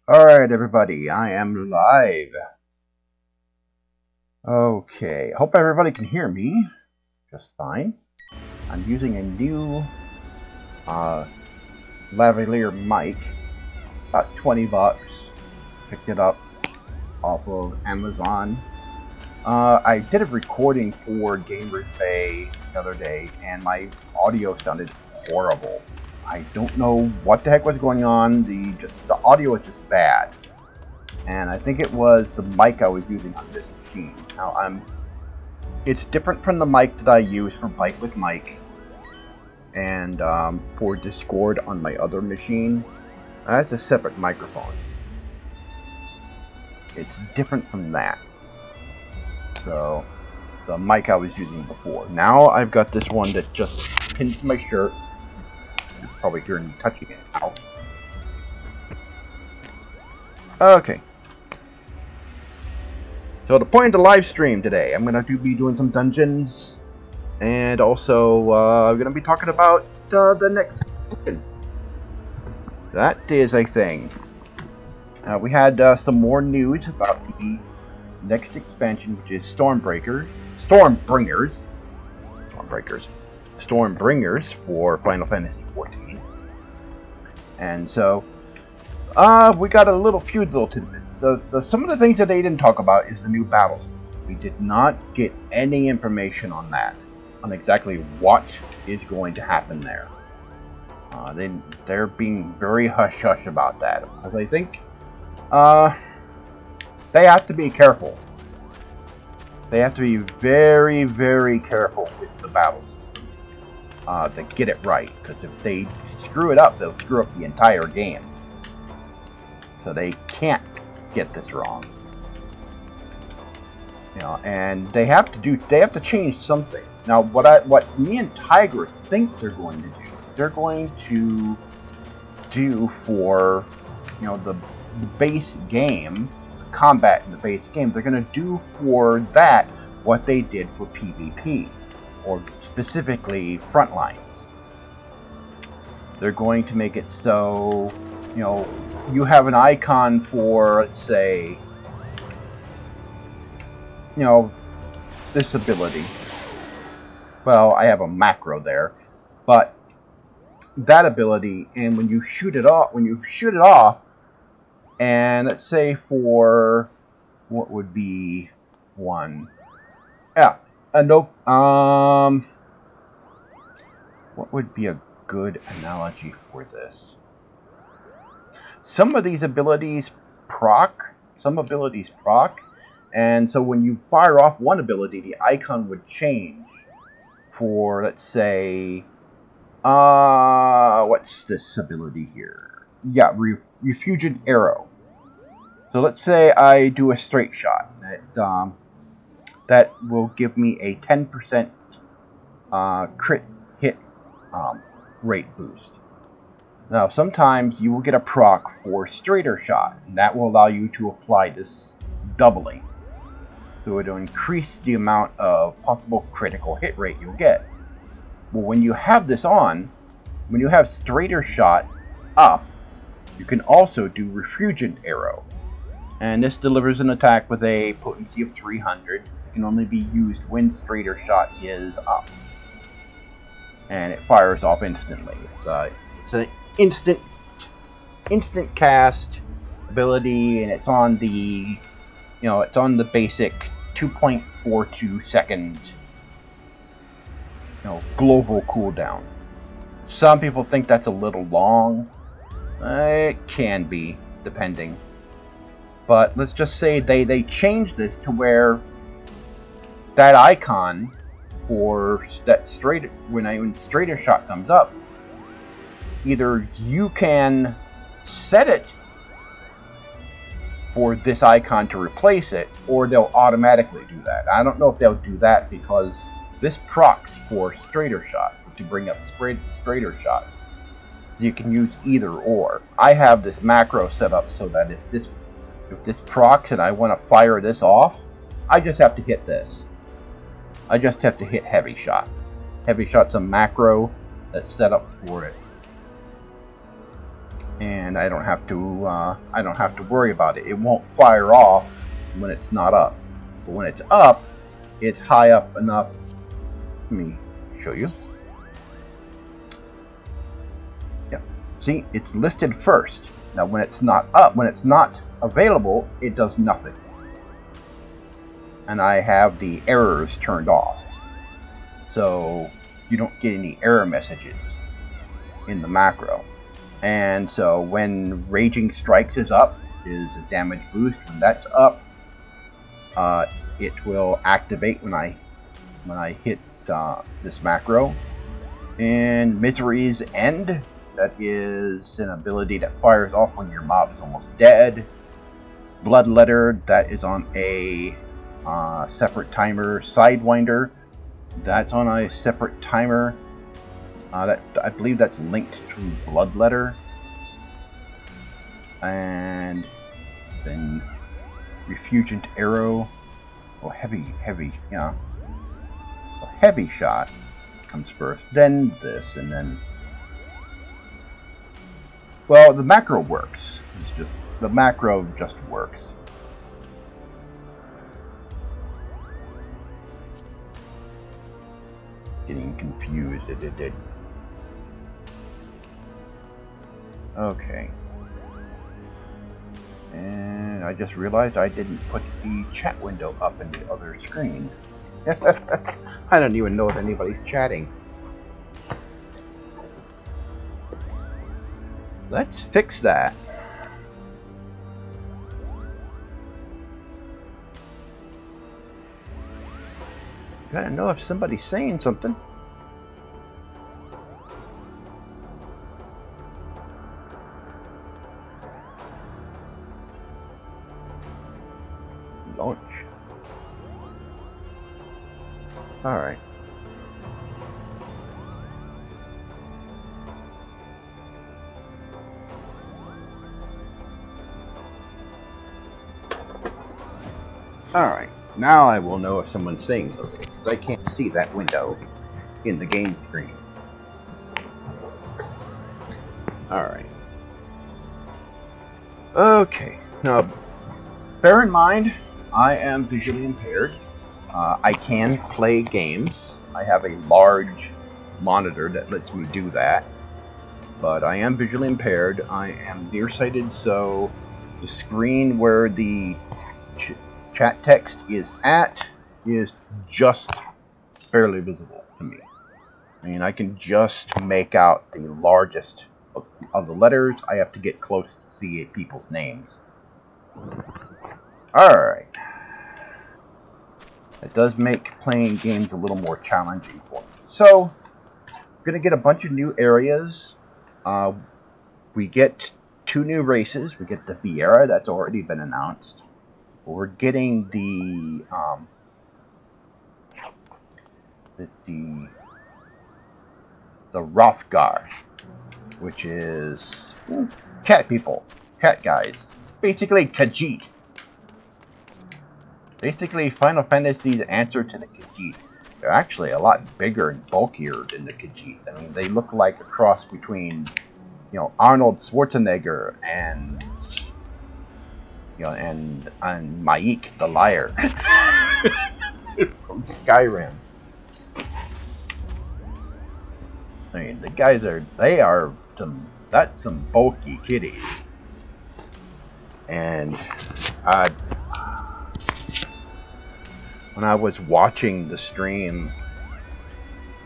Alright everybody, I am live. Okay, hope everybody can hear me just fine. I'm using a new lavalier mic, about 20 bucks. Picked it up off of Amazon. I did a recording for Gamers Bay the other day and my audio sounded horrible. I don't know what the heck was going on. The audio was just bad, and I think it was the mic I was using on this machine. Now it's different from the mic that I use for Bite with Mike and for Discord on my other machine. That's a separate microphone. It's different from that. So the mic I was using before. Now I've got this one that just pins to my shirt. You're probably hearing me touching it now. Okay. So the point of the live stream today, I'm going to be doing some dungeons. And also, I'm going to be talking about the next expansion. That is a thing. We had some more news about the next expansion, which is Stormbringers for Final Fantasy XIV. And so, we got a few little tidbits. So, some of the things that they didn't talk about is the new battle system. We did not get any information on that, on exactly what is going to happen there. They're being very hush-hush about that, because I think, they have to be careful. They have to be very, very careful with the battle system. To get it right, because if they screw it up, they'll screw up the entire game. So they can't get this wrong. You know, and they have to change something. Now, what me and Tiger think they're going to do, they're going to do for, you know, the base game, combat in the base game, they're going to do for that what they did for PvP. Or specifically Frontlines. They're going to make it so, you know, you have an icon for, let's say, you know, this ability. Well, I have a macro there, but that ability, and when you shoot it off, and let's say for what would be one, yeah. What would be a good analogy for this? Some of these abilities proc, and so when you fire off one ability, the icon would change for, let's say, what's this ability here? Yeah, Refusion Arrow. So let's say I do a straight shot. That will give me a 10% crit hit rate boost. Now, sometimes you will get a proc for straighter shot, and that will allow you to apply this doubling. So it will increase the amount of possible critical hit rate you'll get. Well, when you have this on, when you have straighter shot up, you can also do Refusion Arrow. And this delivers an attack with a potency of 300. Can only be used when straighter shot is up, and it fires off instantly. It's an instant cast ability, and it's on the basic 2.42 second global cooldown. Some people think that's a little long. It can be, depending. But let's just say they changed this to where that icon for that when straighter shot comes up, either you can set it for this icon to replace it, or they'll automatically do that. I don't know if they'll do that because this procs for straighter shot to bring up straighter shot. You can use either or. I have this macro set up so that if this procs and I want to fire this off, I just have to hit this. I just have to hit Heavy Shot. Heavy Shot's a macro that's set up for it. and I don't have to worry about it. It won't fire off when it's not up, but when it's up, it's high up enough. Let me show you. Yeah, see, it's listed first. Now when it's not up, when it's not available, it does nothing, and I have the errors turned off, so you don't get any error messages in the macro. And so when Raging Strikes is up, is a damage boost. When that's up, it will activate when I hit this macro. And Misery's End, that is an ability that fires off when your mob is almost dead. Bloodletter, that is on a separate timer. Sidewinder, that's on a separate timer. I believe that's linked to Bloodletter. And then Refugent Arrow. Oh, heavy, yeah. Well, Heavy Shot comes first, then this, and then... Well, the macro works. It's just... The macro just works. Getting confused. It did. Okay. And I just realized I didn't put the chat window up in the other screen. I don't even know if anybody's chatting. Let's fix that. Gotta know if somebody's saying something. Launch. Alright. Alright. Now I will know if someone's saying something, because I can't see that window in the game screen. Alright. Okay. Now, bear in mind, I am visually impaired. I can play games. I have a large monitor that lets me do that. But I am visually impaired. I am nearsighted, so the screen where the chat text is at is just barely visible to me. I mean, I can just make out the largest of the letters. I have to get close to see people's names. Alright. It does make playing games a little more challenging for me. So, I'm going to get a bunch of new areas. We get 2 new races. We get the Viera, that's already been announced. We're getting the Rothgar, which is cat people, cat guys. Basically Khajiit. Basically Final Fantasy's answer to the Khajiit. They're actually a lot bigger and bulkier than the Khajiit. I mean, they look like a cross between, you know, Arnold Schwarzenegger and, you know, and Maik the Liar from Skyrim. I mean, the guys that's some bulky kitties. And when I was watching the stream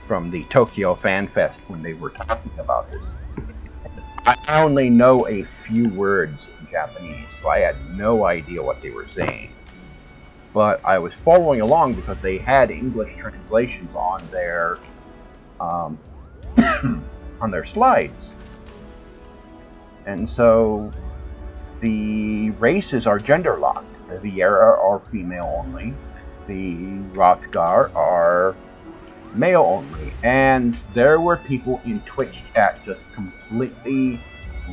from the Tokyo FanFest when they were talking about this, I only know a few words in Japanese, so I had no idea what they were saying. But I was following along because they had English translations on their on their slides. And so the races are gender locked. The Viera are female only. The Rothgar are male only. And there were people in Twitch chat just completely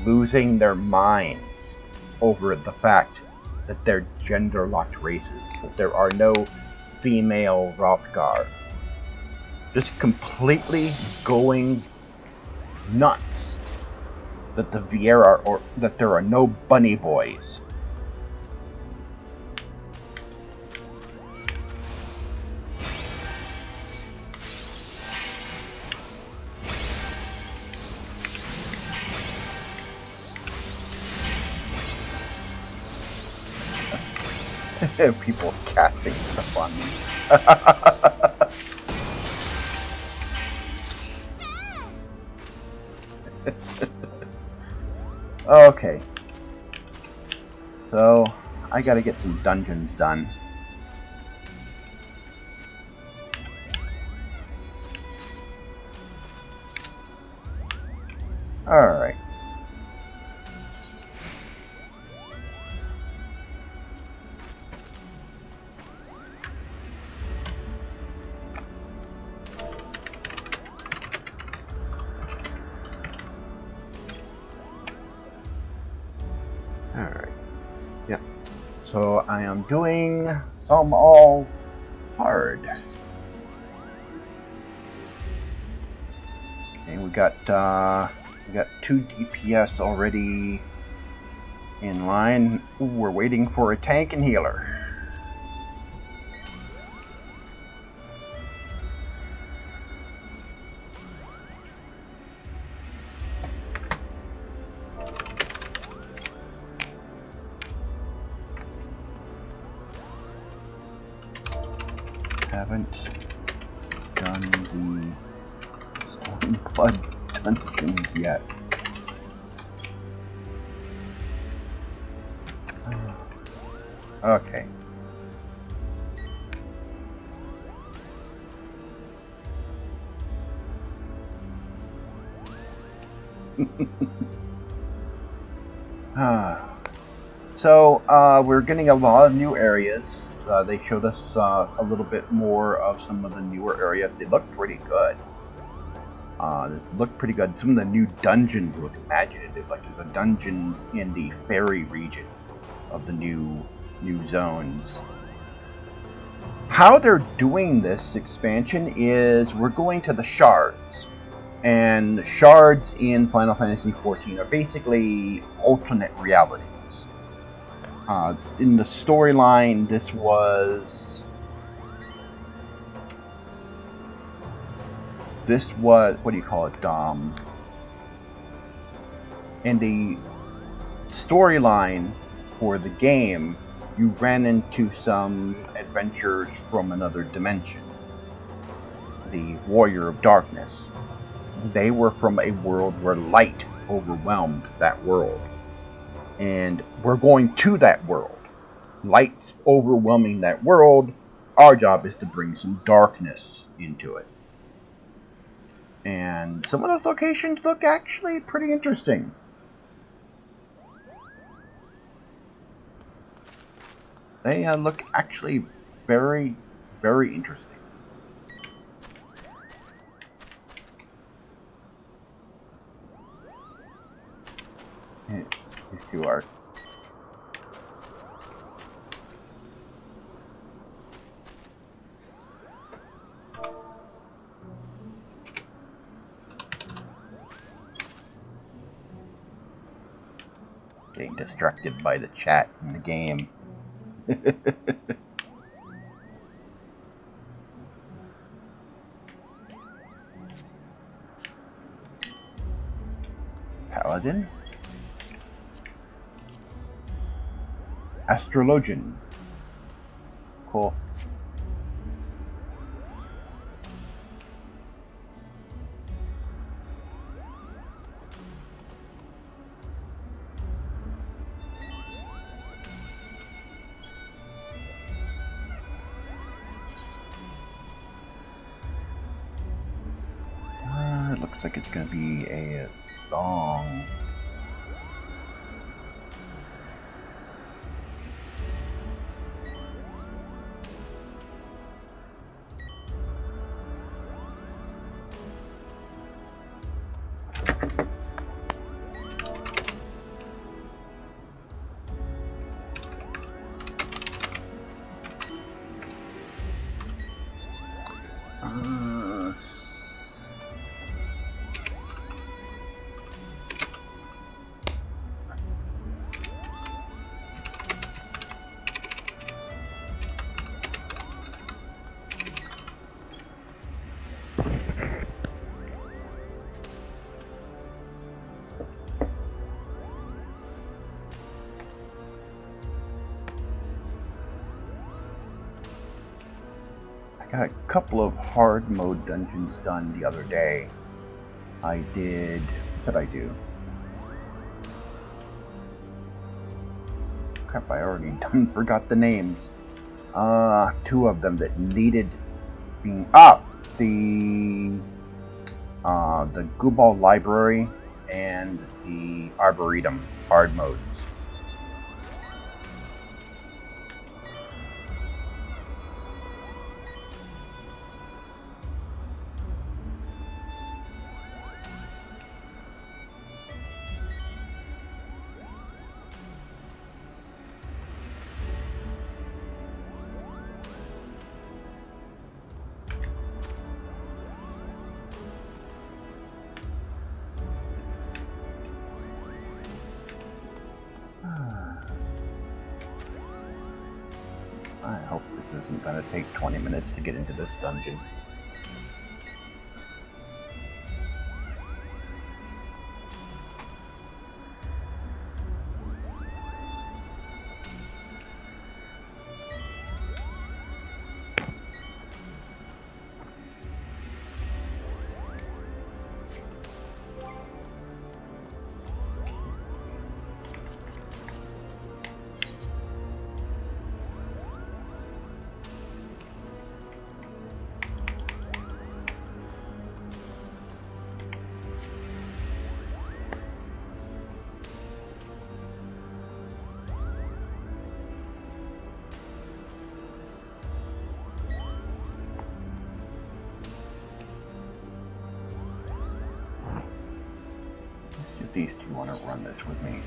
losing their minds over the fact that they're gender locked races, that there are no female Rothgar. Just completely going nuts that the Vieira or that there are no bunny boys. People casting stuff on me. Okay. So, I gotta get some dungeons done. Alright. So I am doing some all hard. Okay, we got 2 DPS already in line. Ooh, we're waiting for a tank and healer. Haven't done the Stormblood dungeons yet. Okay. So, we're getting a lot of new areas. They showed us a little bit more of some of the newer areas. They look pretty good. Some of the new dungeons look imaginative. Like there's a dungeon in the fairy region of the new zones. How they're doing this expansion is we're going to the shards. And the shards in Final Fantasy XIV are basically alternate realities. In the storyline, this was what do you call it? In the storyline for the game, you ran into some adventures from another dimension. The Warrior of Darkness. They were from a world where light overwhelmed that world. And we're going to that world. Light's overwhelming that world. Our job is to bring some darkness into it. And some of those locations look actually pretty interesting. They look actually very, very interesting. These two are. Getting distracted by the chat in the game. Paladin? Astrologian. Cool. It looks like it's going to be a long... got a couple of hard mode dungeons done the other day. I did... What did I do? Crap, I already forgot the names. Two of them that needed being... the Gooball Library and the Arboretum hard modes. I hope this isn't going to take 20 minutes to get into this dungeon. If these two want to run this with me.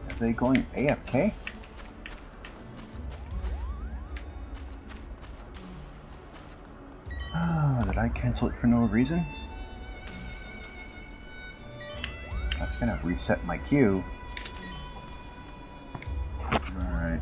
Are they going AFK? Oh, did I cancel it for no reason? That's gonna reset my queue. Alright.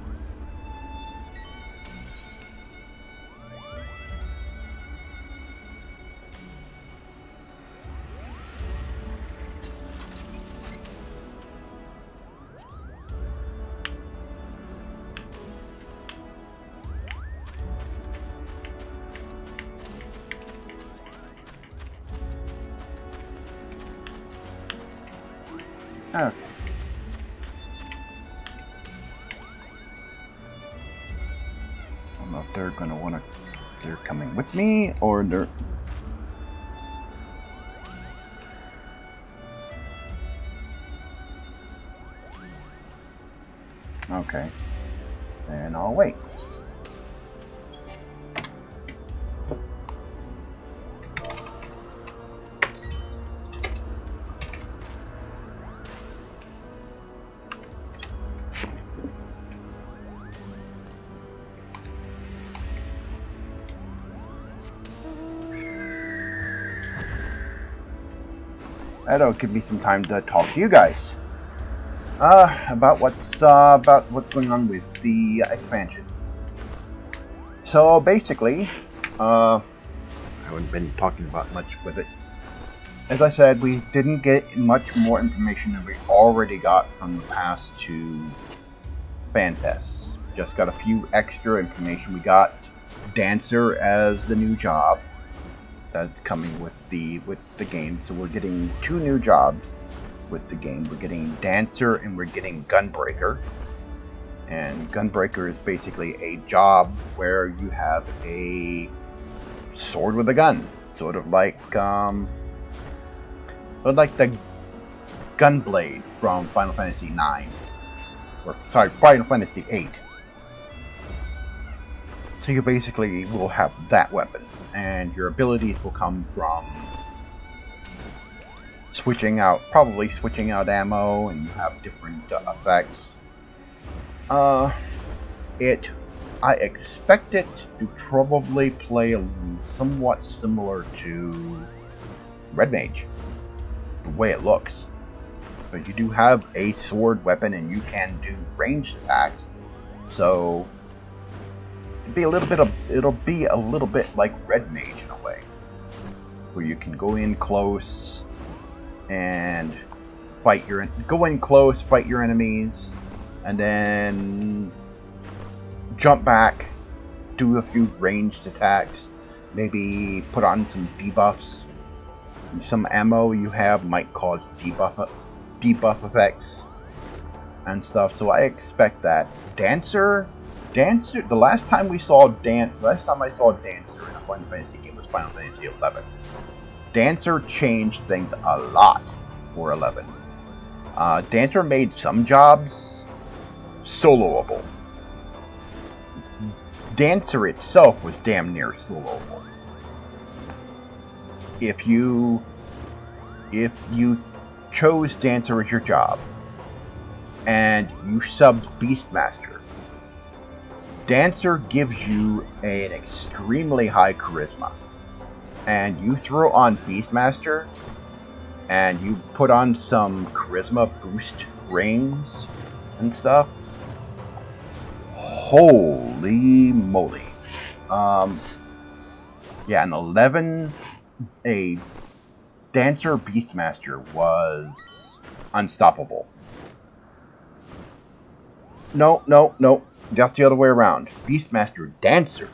Okay. I don't know if they're gonna wanna... They're coming with me, or they're... Okay. and I'll wait. That'll give me some time to talk to you guys about what's going on with the expansion. So basically, I haven't been talking about much with it. As I said, we didn't get much more information than we already got from the past two FanFests. Just got a few extra information. We got Dancer as the new job that's coming with the game. So we're getting two new jobs with the game. We're getting Dancer and we're getting Gunbreaker. And Gunbreaker is basically a job where you have a sword with a gun, sort of like the Gunblade from Final Fantasy IX, or sorry, Final Fantasy VIII. So you basically will have that weapon, and your abilities will come from probably switching out ammo, and you have different effects. I expect it to probably play somewhat similar to Red Mage, the way it looks. But you do have a sword weapon and you can do ranged attacks, so it'll be a little bit like Red Mage in a way, where you can go in close and fight your enemies, and then jump back, do a few ranged attacks, maybe put on some debuffs. Some ammo you have might cause debuff effects and stuff. So I expect that. Dancer. The last time I saw Dancer in a Final Fantasy game was Final Fantasy XI. Dancer changed things a lot for 11. Dancer made some jobs soloable. Dancer itself was damn near soloable. If you chose Dancer as your job and you subbed Beastmaster, Dancer gives you an extremely high charisma, and you throw on Beastmaster and you put on some charisma boost rings and stuff. Holy moly. Yeah, in 11, a Dancer Beastmaster was unstoppable. No. Just the other way around. Beastmaster Dancer.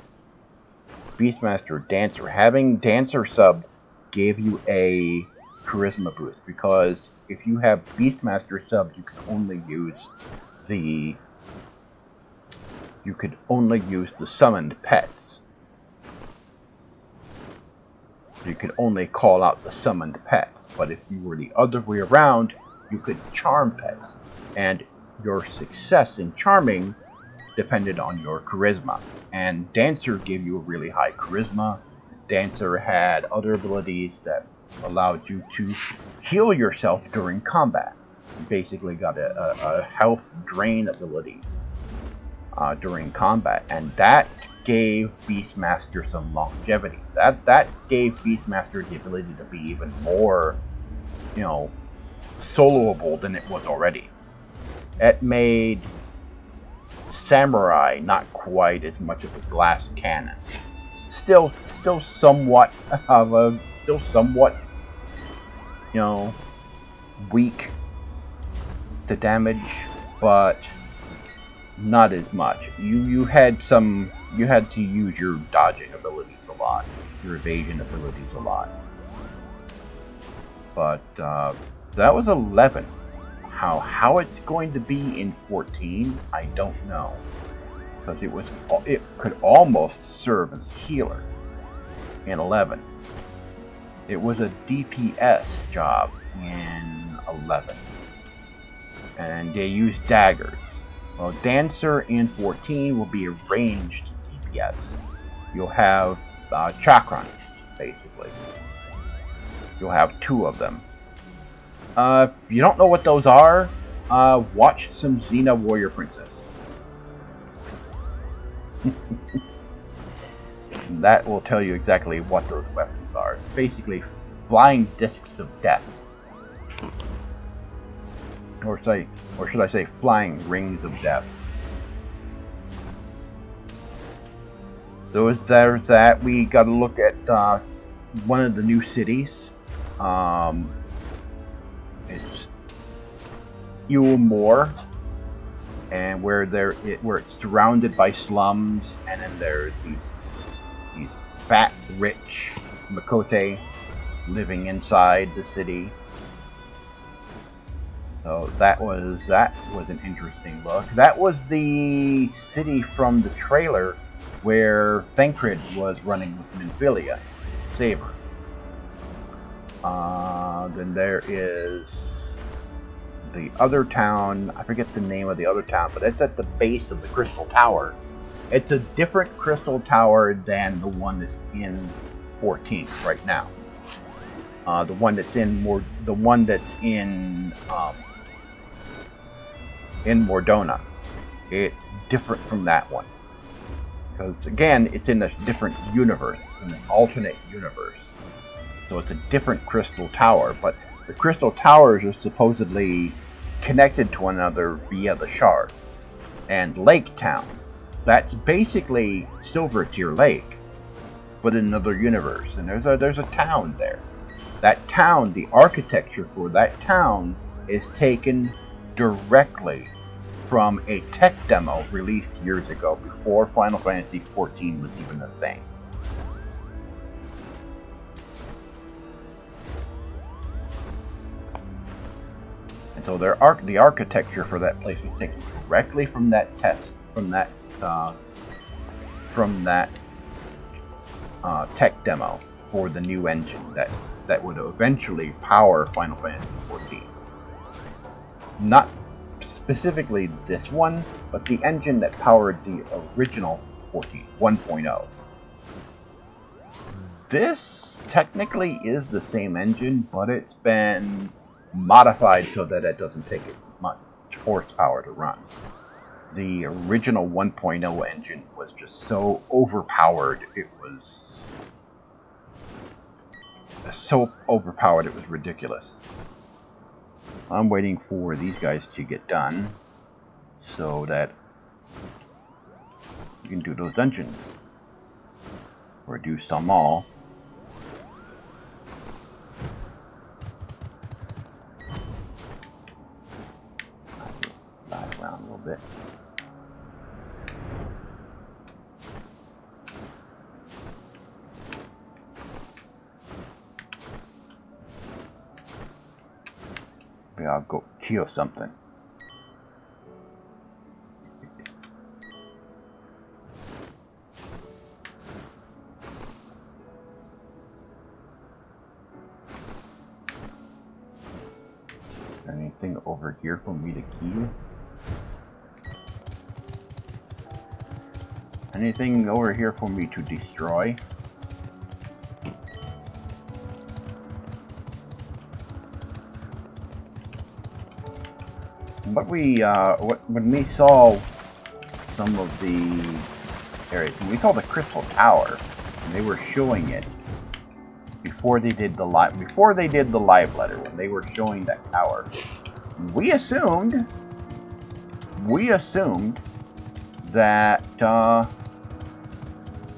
Having Dancer sub gave you a charisma boost, because if you have Beastmaster sub, you can only use the summoned pets. You could only call out the summoned pets, but if you were the other way around, you could charm pets, and your success in charming depended on your charisma. And Dancer gave you a really high charisma. Dancer had other abilities that allowed you to heal yourself during combat. You basically got a health drain ability during combat, and that gave Beastmaster some longevity. That gave Beastmaster the ability to be even more, soloable than it was already. It made Samurai not quite as much of a glass cannon. Still somewhat, weak to damage, but not as much. You had to use your dodging abilities a lot, your evasion abilities a lot. But that was 11. How it's going to be in 14, I don't know, because it could almost serve as a healer in 11. It was a DPS job in 11, and they used daggers. Well, Dancer in 14 will be a ranged DPS. You'll have chakrons, basically. You'll have 2 of them. If you don't know what those are, watch some Xena Warrior Princess. That will tell you exactly what those weapons are. Basically, flying discs of death. Or should I say flying rings of death. So there's that. We got to look at one of the new cities. It's Moor, and where it's surrounded by slums, and then there's these fat, rich Makote living inside the city. So that was an interesting look. That was the city from the trailer where Thancred was running with Minfilia, Saber. Then there is the other town. I forget the name of the other town, but it's at the base of the Crystal Tower. It's a different Crystal Tower than the one that's in 14 right now. The one that's in Mordona. It's different from that one. Because again, it's in a different universe. It's in an alternate universe. So it's a different Crystal Tower, but the Crystal Towers are supposedly connected to one another via the shards. And Lake Town. That's basically Silver Tier Lake, but in another universe. And there's a town there. That town, the architecture for that town is taken directly from a tech demo released years ago, before Final Fantasy XIV was even a thing. And so the architecture for that place was taken directly from that tech demo for the new engine that would eventually power Final Fantasy XIV. Not specifically this one, but the engine that powered the original 14, 1.0. This technically is the same engine, but it's been modified so that it doesn't take much horsepower to run. The original 1.0 engine was just so overpowered, it was ridiculous. I'm waiting for these guys to get done so that you can do those dungeons, or do some all. Dive around a little bit. Maybe I'll go kill something. Is there anything over here for me to kill? Anything over here for me to destroy? But when we saw some of the areas, when we saw the Crystal Tower, and they were showing it before they did the live letter, when they were showing that tower, we assumed that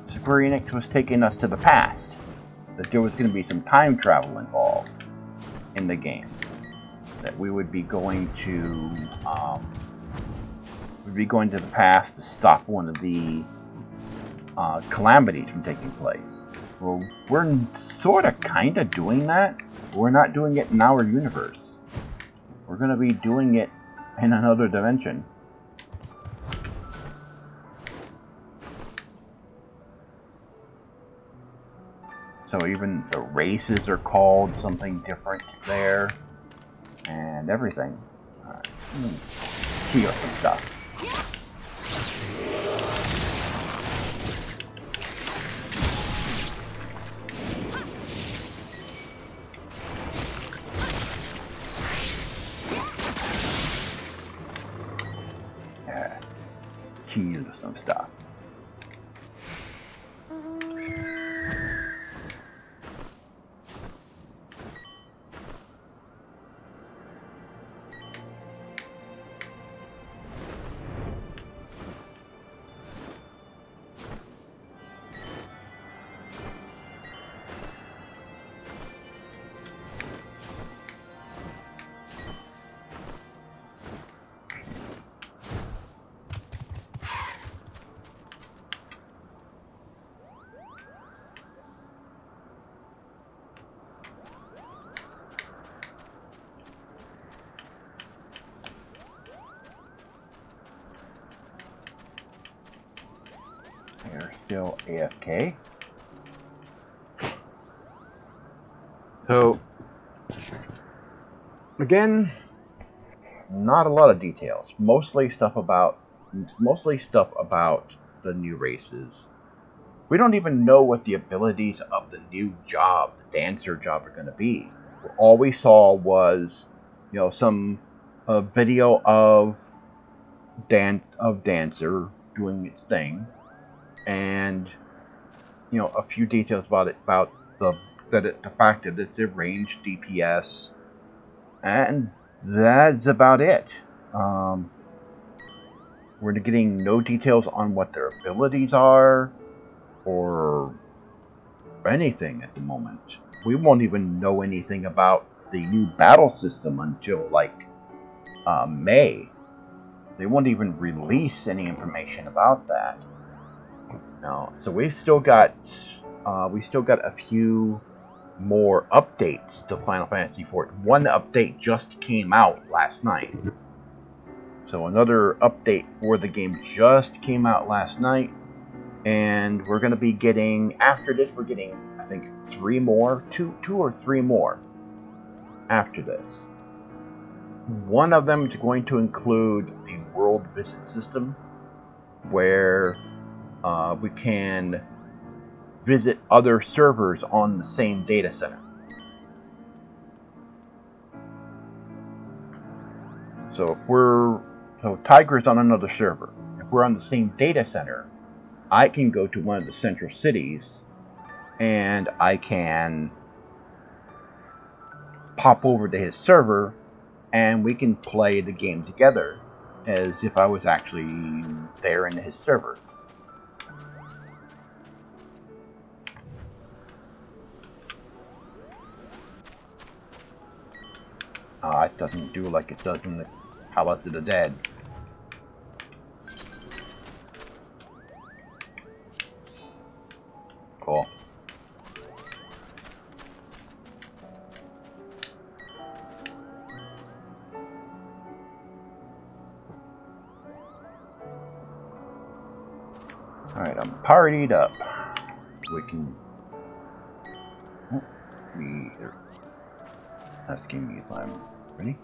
Square Enix was taking us to the past, that there was going to be some time travel involved in the game. That we would be going to the past to stop one of the calamities from taking place. Well, we're sort of kind of doing that. We're not doing it in our universe. We're going to be doing it in another dimension. So even the races are called something different there. And everything. Alright. Key up some stuff. Keys or some stuff. They're still AFK. So, again, not a lot of details. Mostly stuff about the new races. We don't even know what the abilities of the new job, the dancer job, are going to be. All we saw was, some video of dancer doing its thing, and a few details about it, about the fact that it's a ranged DPS, and that's about it. We're getting no details on what their abilities are or anything at the moment. We won't even know anything about the new battle system until like May. They won't even release any information about that. No, so we've still got a few more updates to Final Fantasy XIV. One update just came out last night. So another update for the game just came out last night, and we're going to be getting, after this, we're getting, I think, two or three more after this. One of them is going to include a world visit system, where we can visit other servers on the same data center. So Tiger's on another server. If we're on the same data center, I can go to one of the central cities and I can pop over to his server and we can play the game together as if I was actually there in his server. It doesn't do like it does in the Palace of the Dead. Cool. Alright, I'm partied up. We can... Oh, there. Asking me if I'm ready.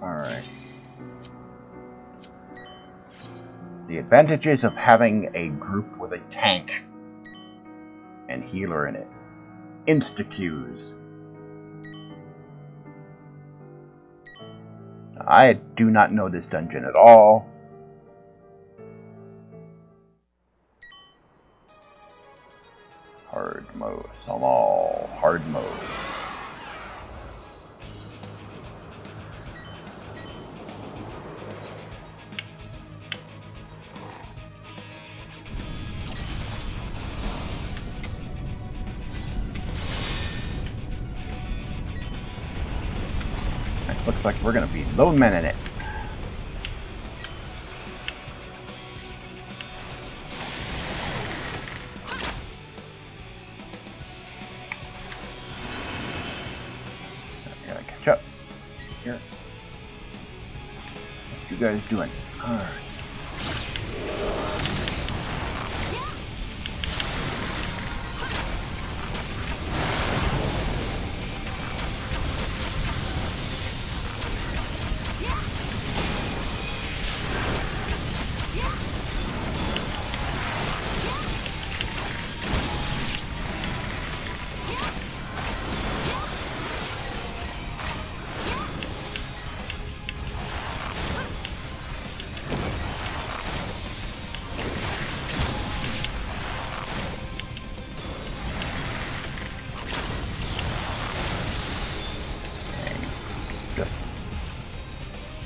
Alright. The advantages of having a group with a tank and healer in it. Insta-queues. I do not know this dungeon at all. Hard mode. Small. Hard mode. Looks like we're going to be lone men in it. I gotta catch up. Here. What you guys doing? Alright.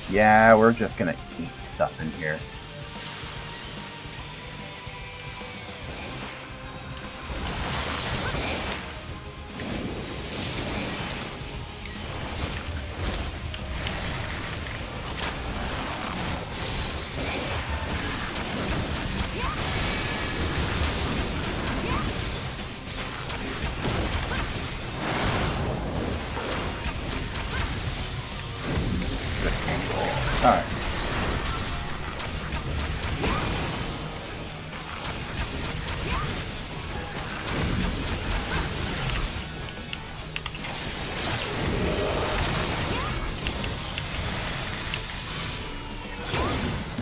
Yeah, we're just gonna eat stuff in here. Alright.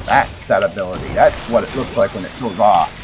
That's that ability. That's what it looks like when it goes off.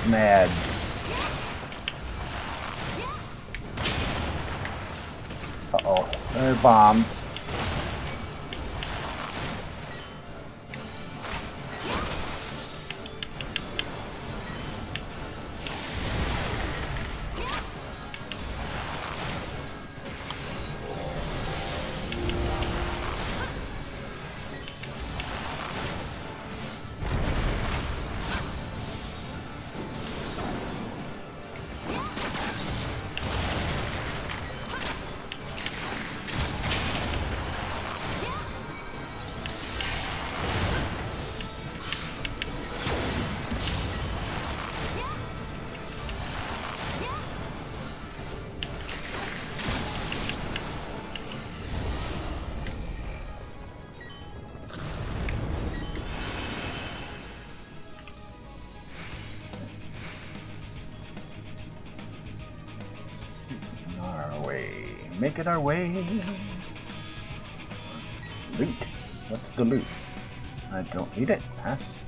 Mad. Uh-oh, there are bombs. Making our way. Loot. What's the loot? I don't need it. Pass.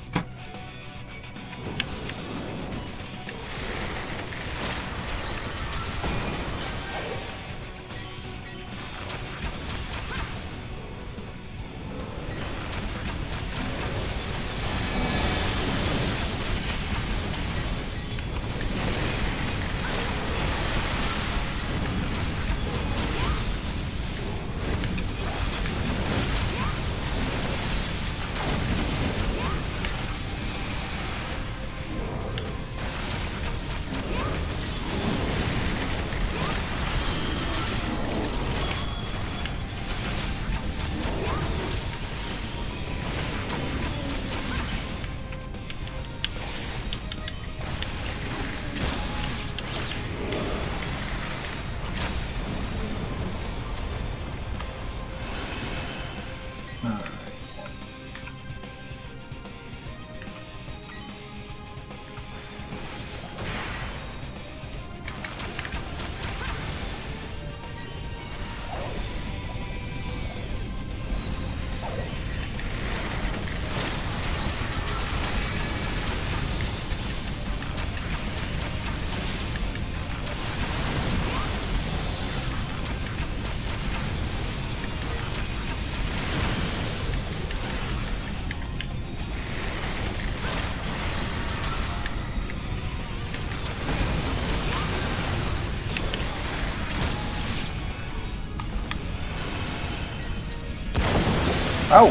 Oh!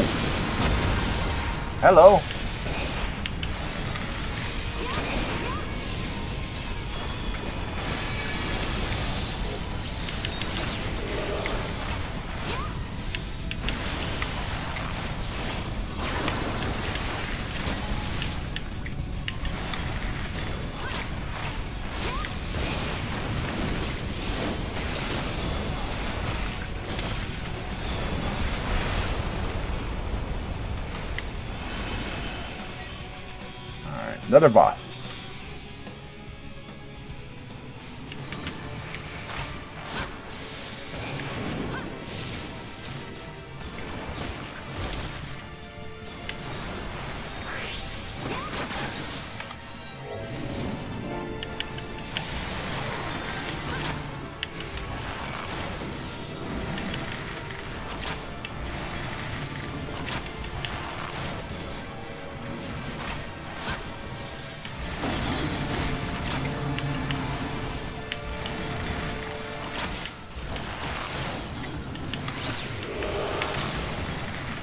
Hello! Another boss.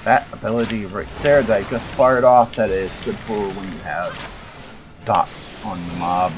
That ability right there that I just fired off, that is good for when you have dots on the mob.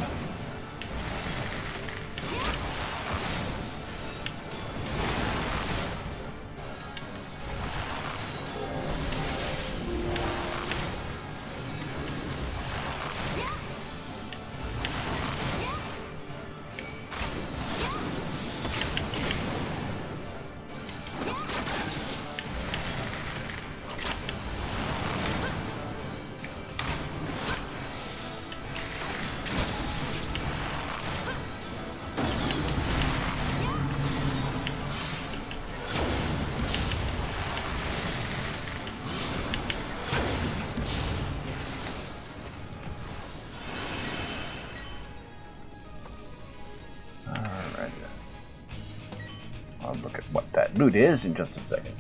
I'll look at what that loot is in just a second.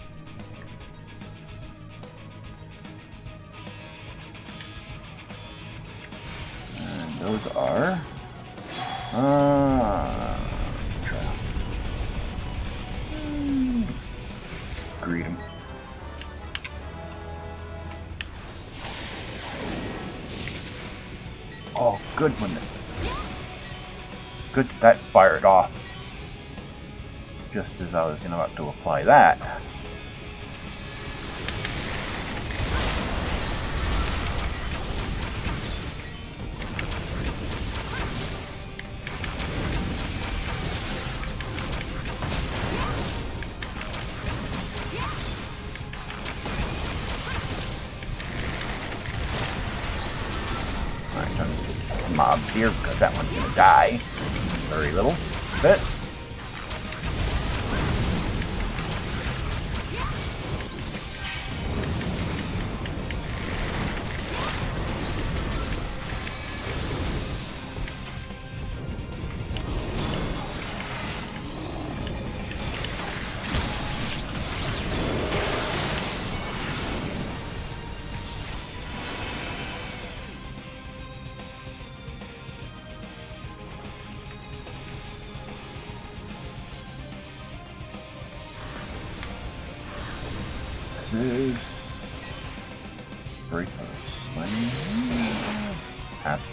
And those are... greet them. Oh, good one. Good that fired off. Just as I was about to apply that. Alright, trying to see mobs here because that one's gonna die. Very little bit. Is bracelet slim pass.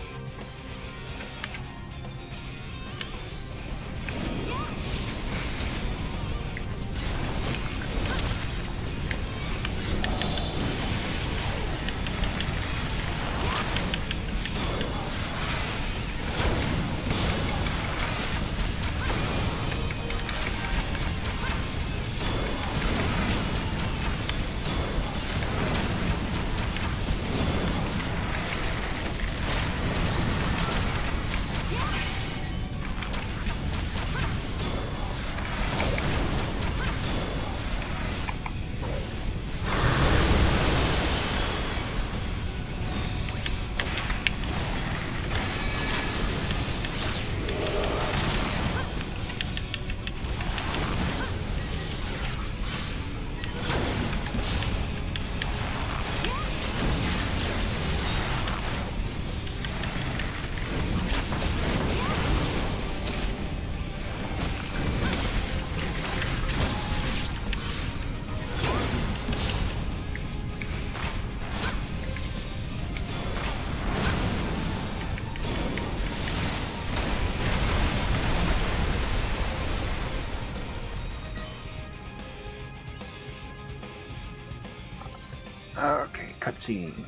Okay, cutscene.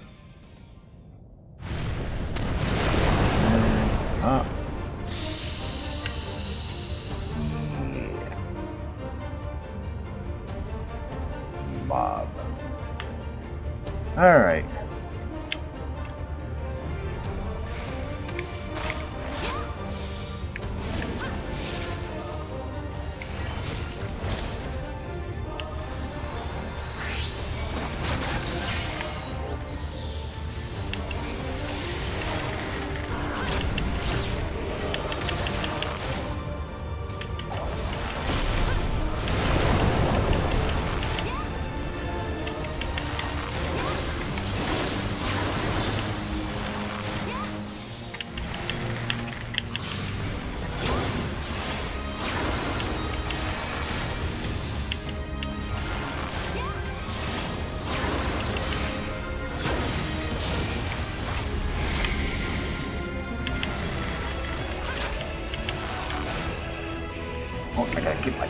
Up. Yeah. Mob.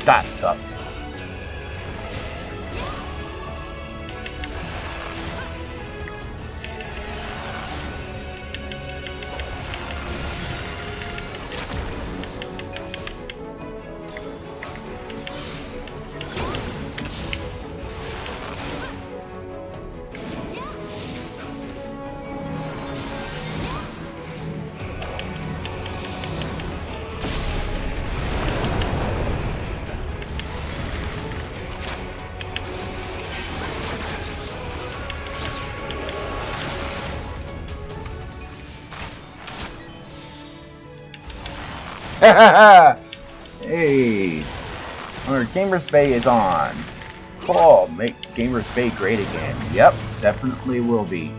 That's up. Hey, our Gamers Bay is on. Cool, make Gamers Bay great again. Yep, definitely will be.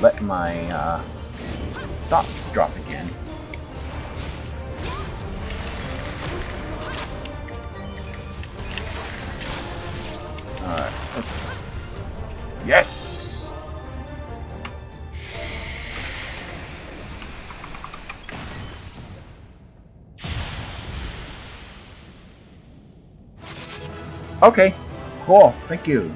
Let my dots drop again. Alright, yes! Okay, cool, thank you.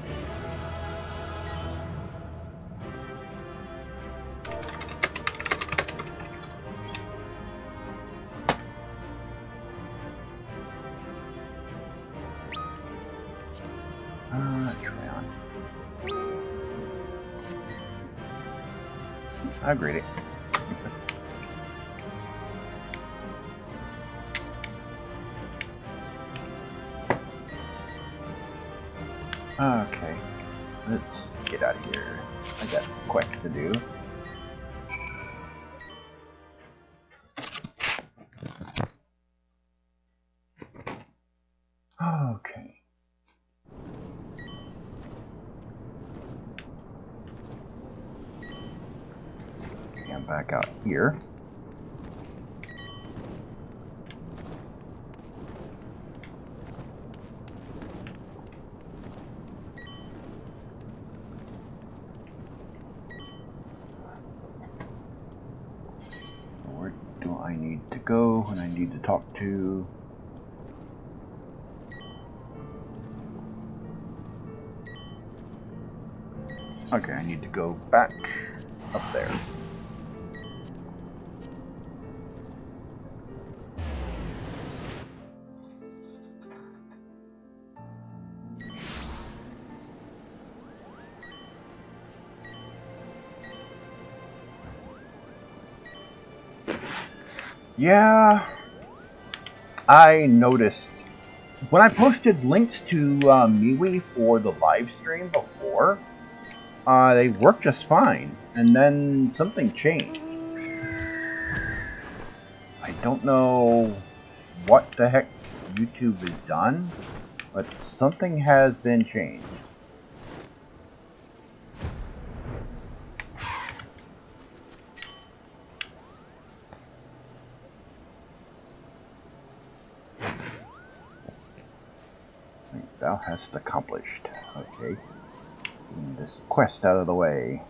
I agree it. Okay, let's get out of here. I got a quest to do. Okay. I'm back out here. Where do I need to go when I need to talk to? Okay, I need to go back up there. Yeah, I noticed when I posted links to MeWe for the live stream before, they worked just fine, and then something changed. I don't know what the heck YouTube has done, but something has been changed. Thou hast accomplished. Okay. Getting this quest out of the way.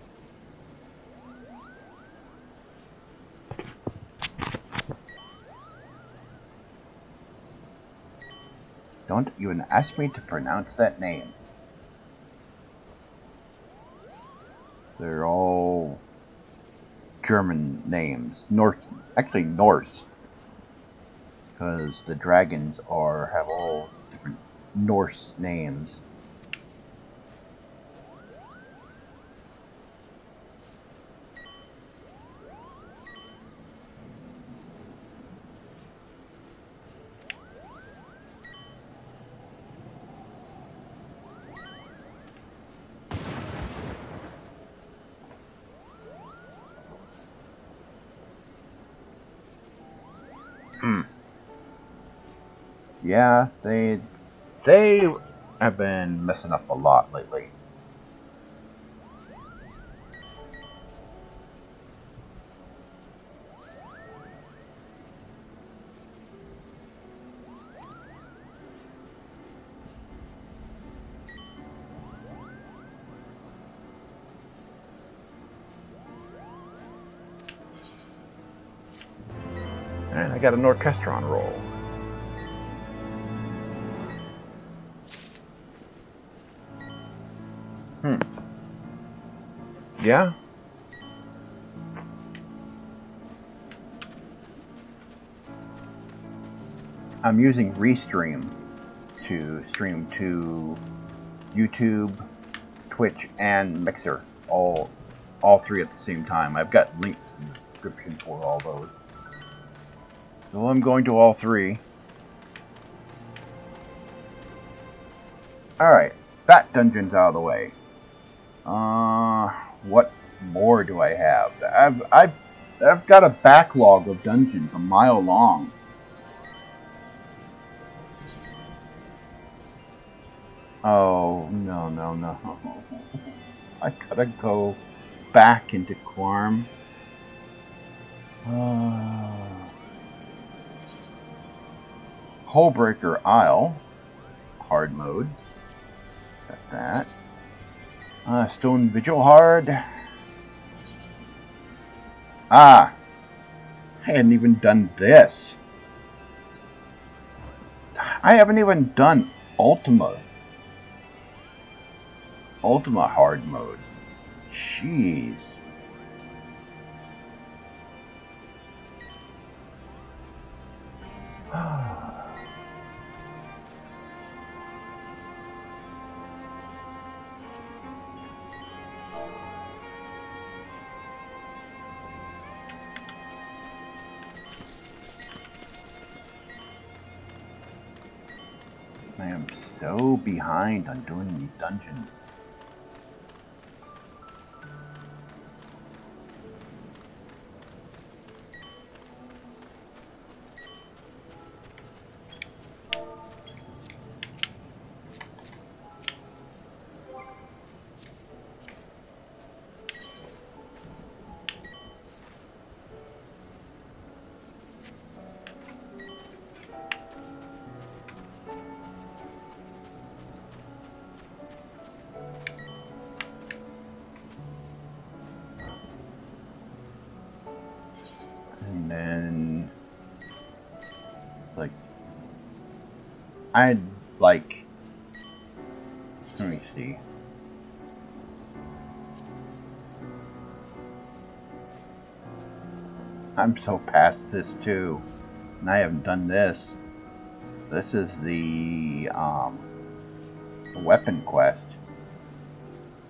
Don't even ask me to pronounce that name. They're all German names. Actually Norse. Because the dragons have all different Norse names. Yeah, they have been messing up a lot lately. And I got an orchestron roll. Yeah? I'm using Restream to stream to YouTube, Twitch, and Mixer, all three at the same time. I've got links in the description for all those. So I'm going to all three. Alright, that dungeon's out of the way. What more do I have? I've got a backlog of dungeons a mile long. Oh, no. I gotta go back into Quarm. Hullbreaker Isle. Hard mode. Got that. Stone Vigil Hard. I hadn't even done this. I haven't even done Ultima hard mode. Jeez. I am so behind on doing these dungeons. And then, let me see. I'm so past this too, and I haven't done this. This is the weapon quest.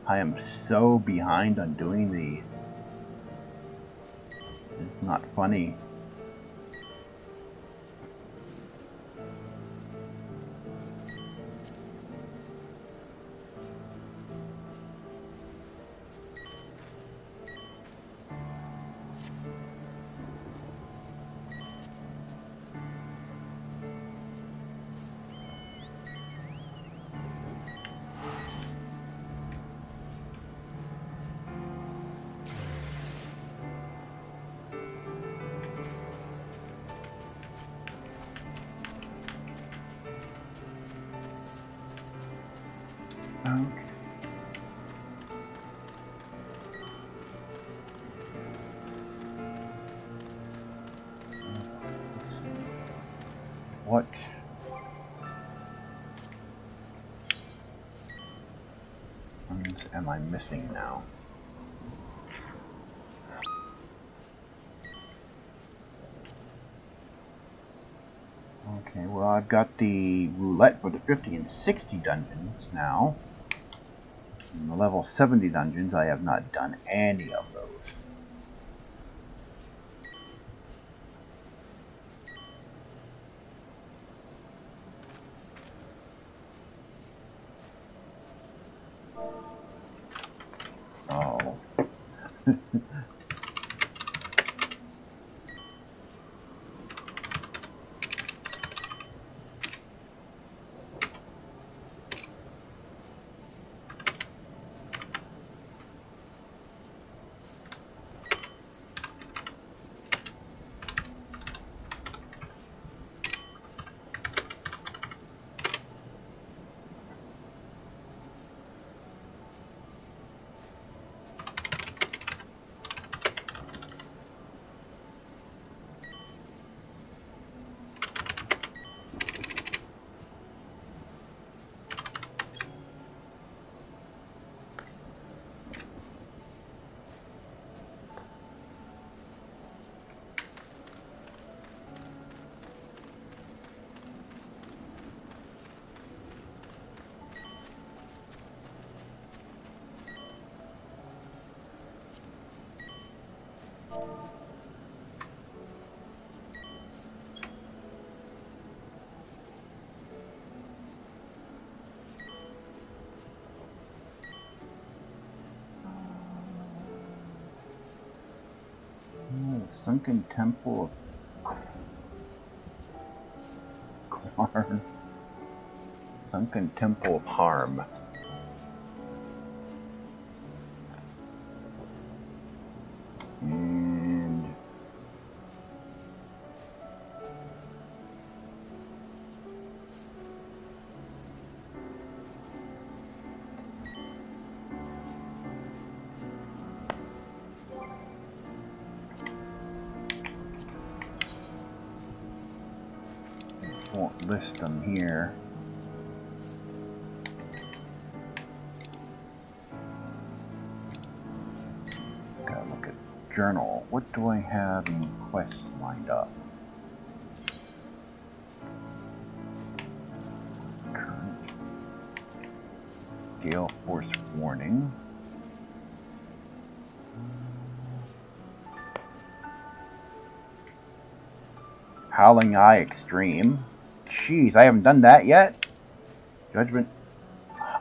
I am so behind on doing these. It's not funny. Okay. Let's see. What ones am I missing now? Okay, well, I've got the roulette for the 50 and 60 dungeons now. In the level 70 dungeons, I have not done any of those. Oh. Sunken Temple of Karn. Sunken Temple of Harm. And won't list them here. Gotta look at journal. What do I have in quests lined up? Current Gale Force warning. Howling Eye Extreme. Jeez, I haven't done that yet. Judgment.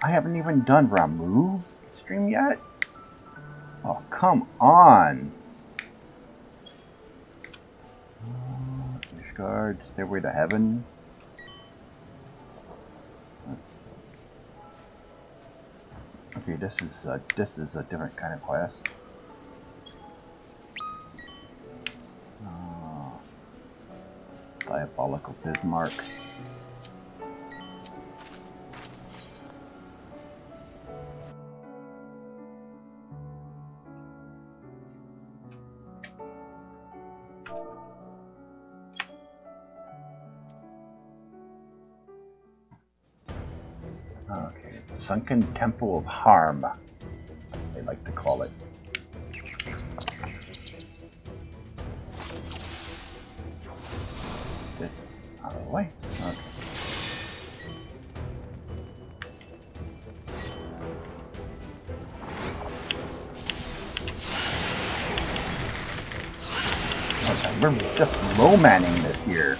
I haven't even done Ramu Extreme yet. Oh, come on. Guard, Stairway to Heaven. Okay, this is a different kind of quest. Diabolical Bismarck. Okay, Sunken Temple of Harm, they like to call it. This out of the way. Okay. Okay, we're just low-manning this here.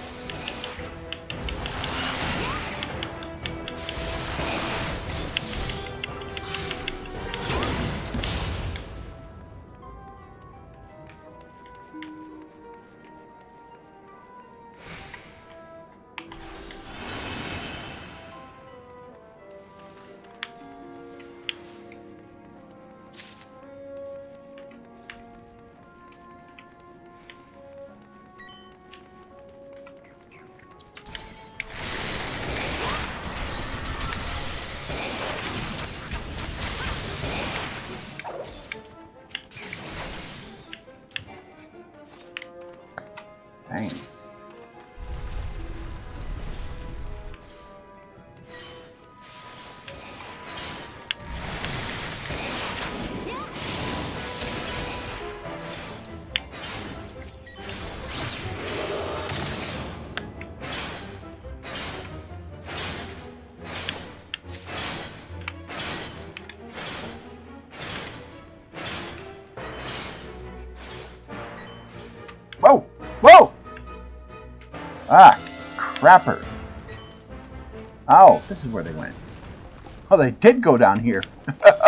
Dang. Whoa! Whoa! Ah, crappers. Oh, this is where they went. Oh, they did go down here. Oh.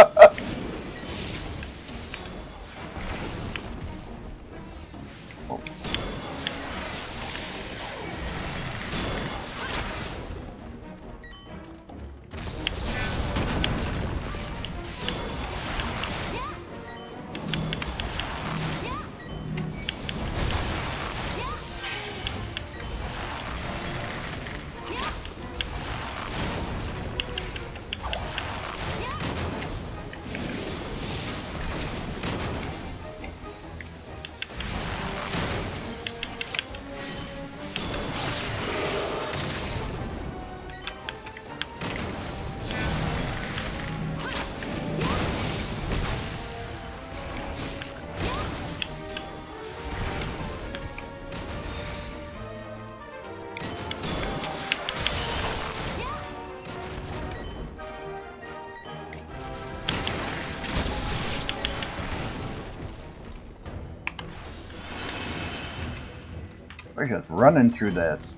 We're just running through this.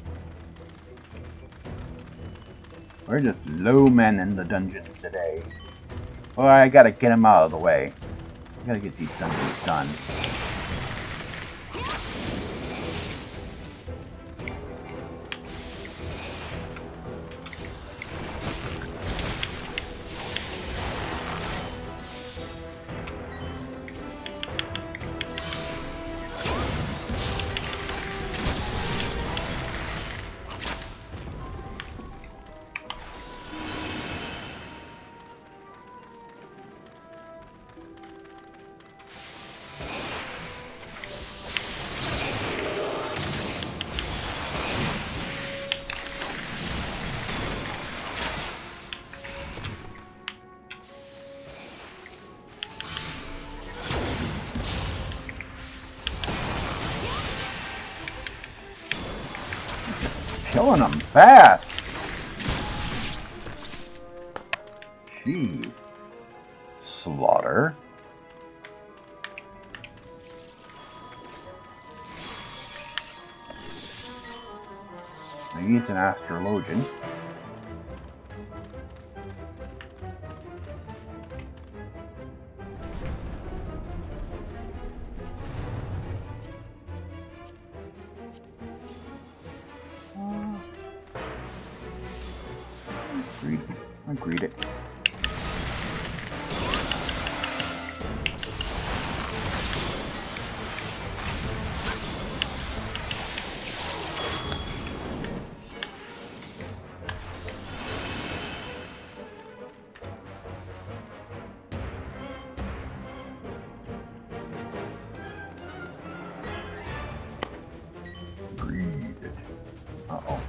We're just low men in the dungeons today. Well, I gotta get them out of the way. I gotta get these dungeons done. killing them fast. Jeez. Slaughter. He's an astrologian. Agreed it. Uh-oh.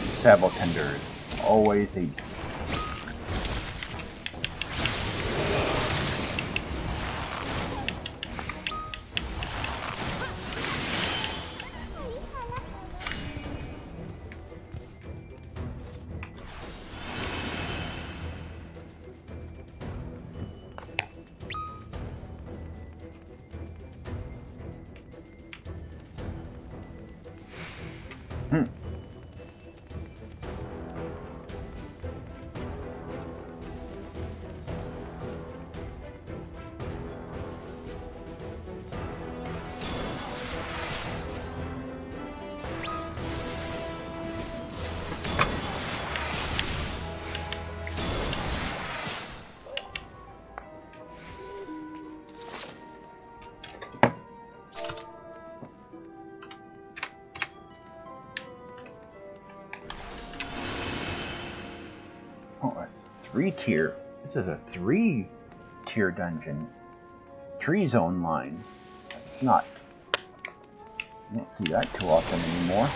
Sable tenders. Always a... Oh, a 3-tier. This is a 3-tier dungeon. 3-zone line. That's not... I don't see that too often anymore.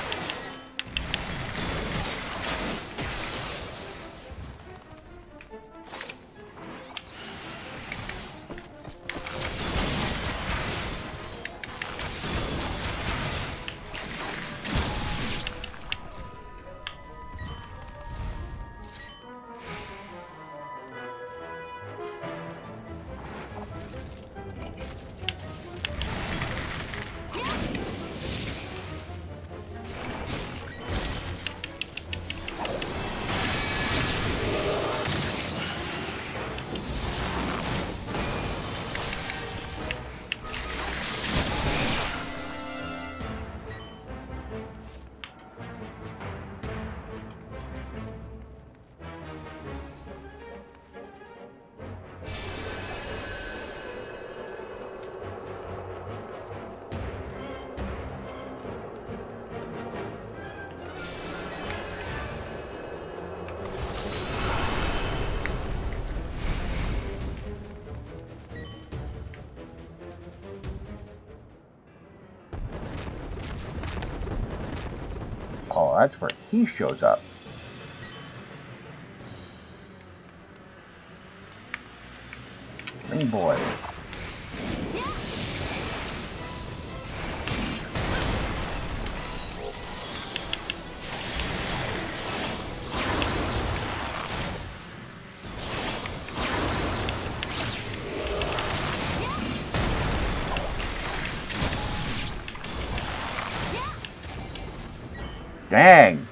Oh, that's where he shows up. Ring boy. Dang.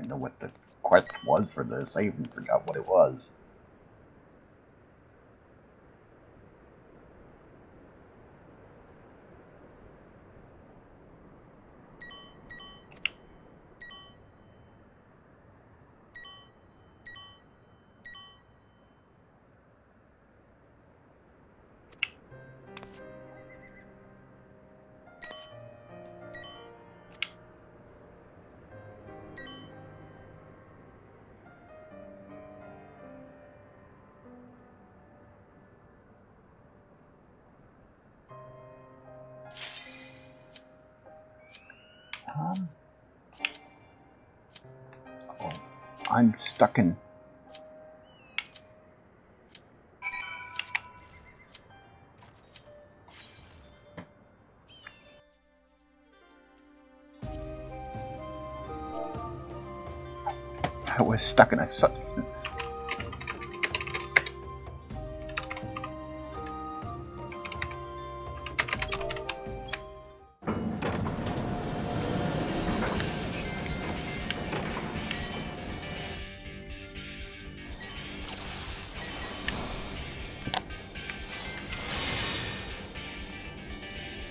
even know what the quest was for this. I even forgot what it was. Oh, I'm stuck in. I was stuck in a substance.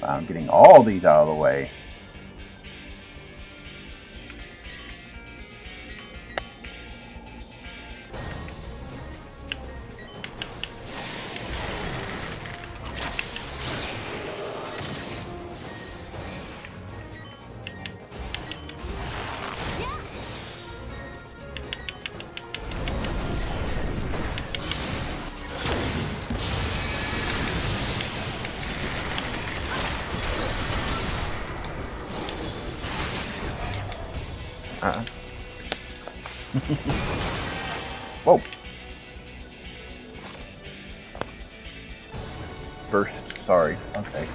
I'm getting all these out of the way. Whoa. Burst, sorry. Okay.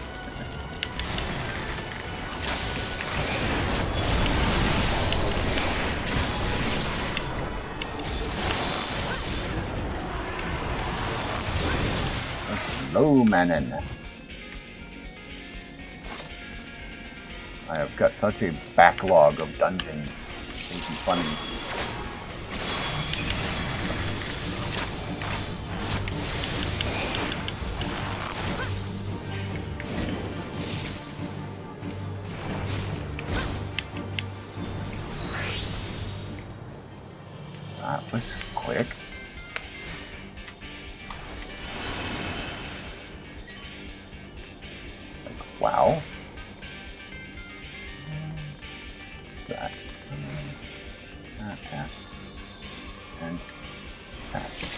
Hello, Manon. I have got such a backlog of dungeons. It's funny. That was quick. Like, wow. What's that? S and S.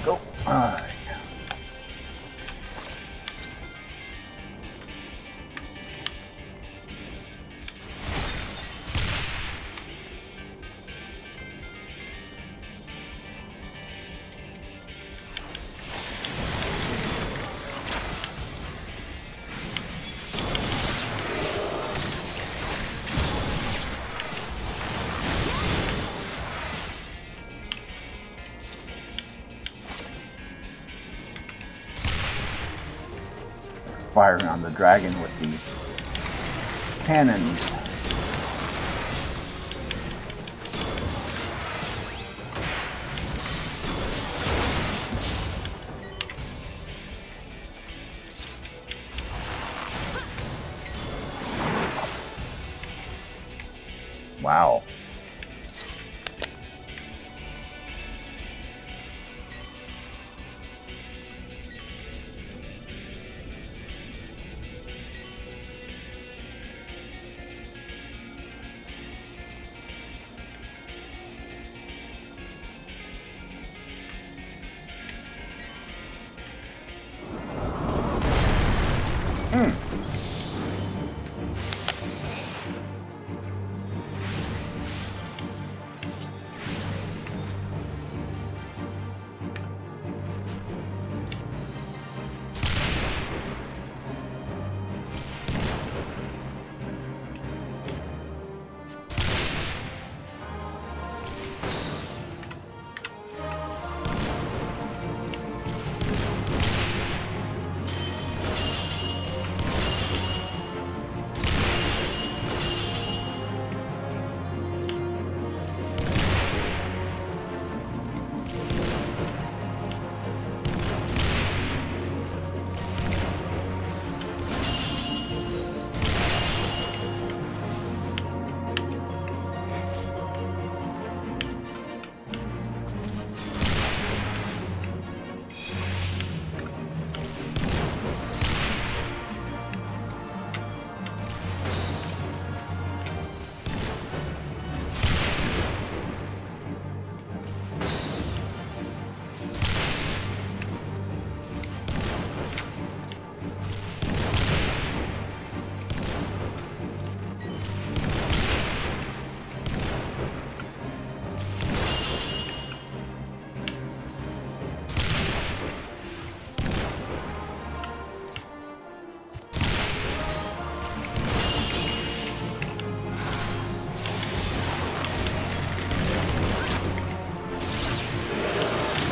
Go. Alright. Firing on the dragon with the cannons. Wow.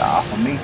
Off of me.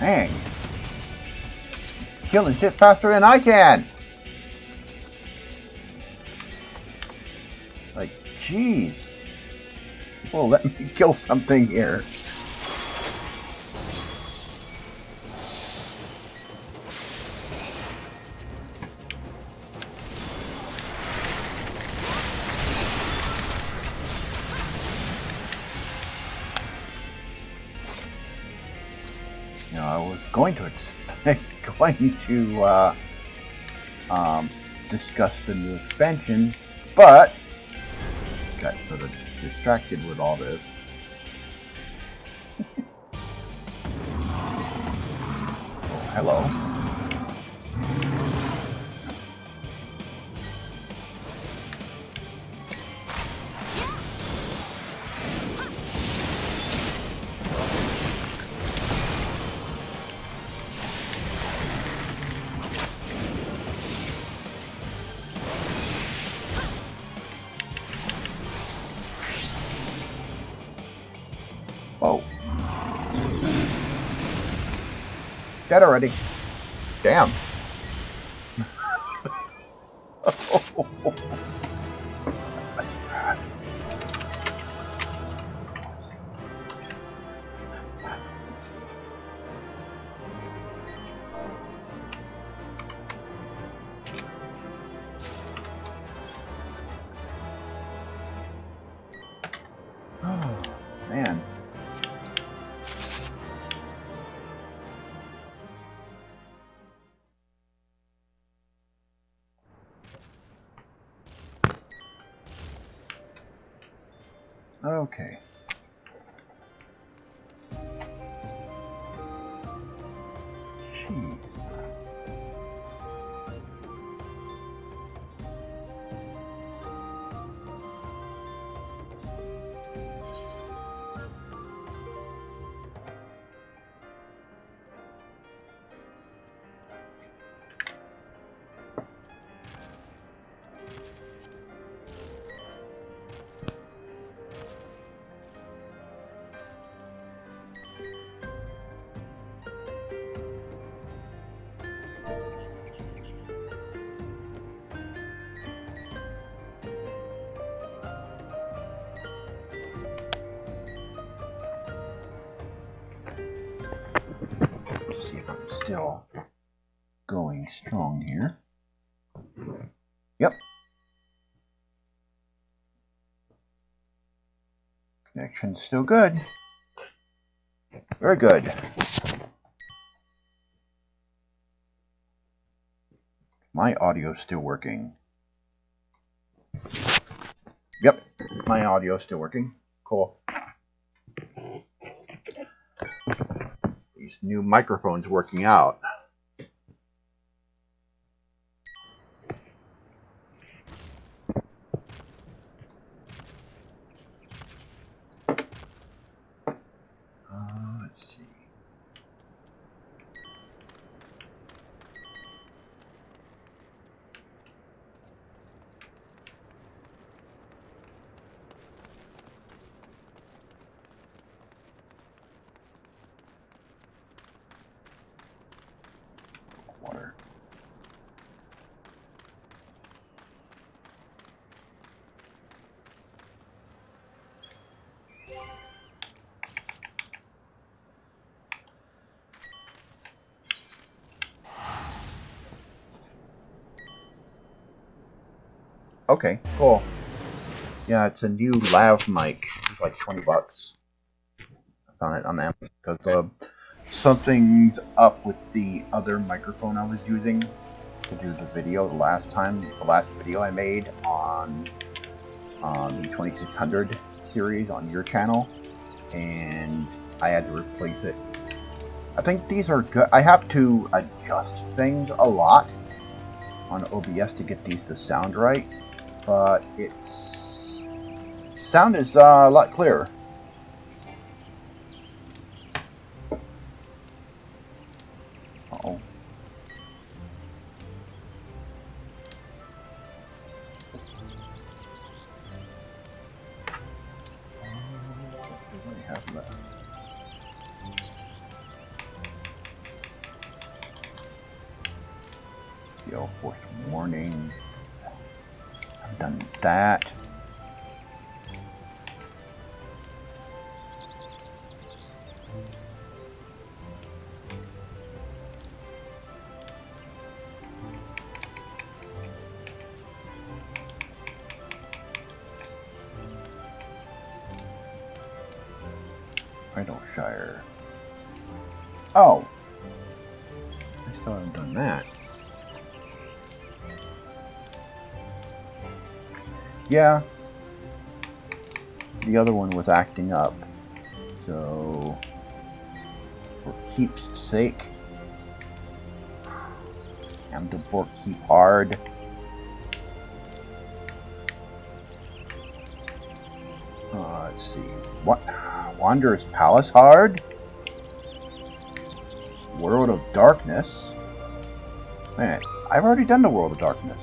Dang. Killing shit faster than I can. Like, jeez. Well, let me kill something here. You know, I was going to discuss the new expansion, but got sort of distracted with all this. Oh, hello. Dead already. Damn. Oh, man. Okay. Jeez. Let's see if I'm still going strong here. Yep. Connection's still good. Very good. My audio's still working. Yep, my audio's still working. Cool. These new microphones working out. Let's see. Water. Okay, cool. Yeah, it's a new lav mic. It's like 20 bucks. I found it on Amazon because something's up with the other microphone I was using to do the video the last video I made on the 2600 series on your channel, and I had to replace it. I think these are good. I have to adjust things a lot on OBS to get these to sound right, but it's sound is a lot clearer. Uh-oh. What do I have left? Yo, fourth warning. I've done that. Shire. Oh, I still haven't done that. Yeah, the other one was acting up, so for keep's sake, I'm to work keep hard. Let's see. What? Wanderer's Palace hard? World of Darkness? Man, I've already done the World of Darkness.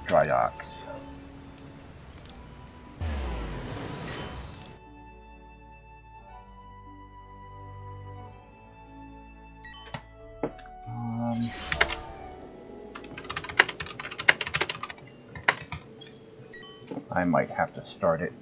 dry docks. I might have to start it.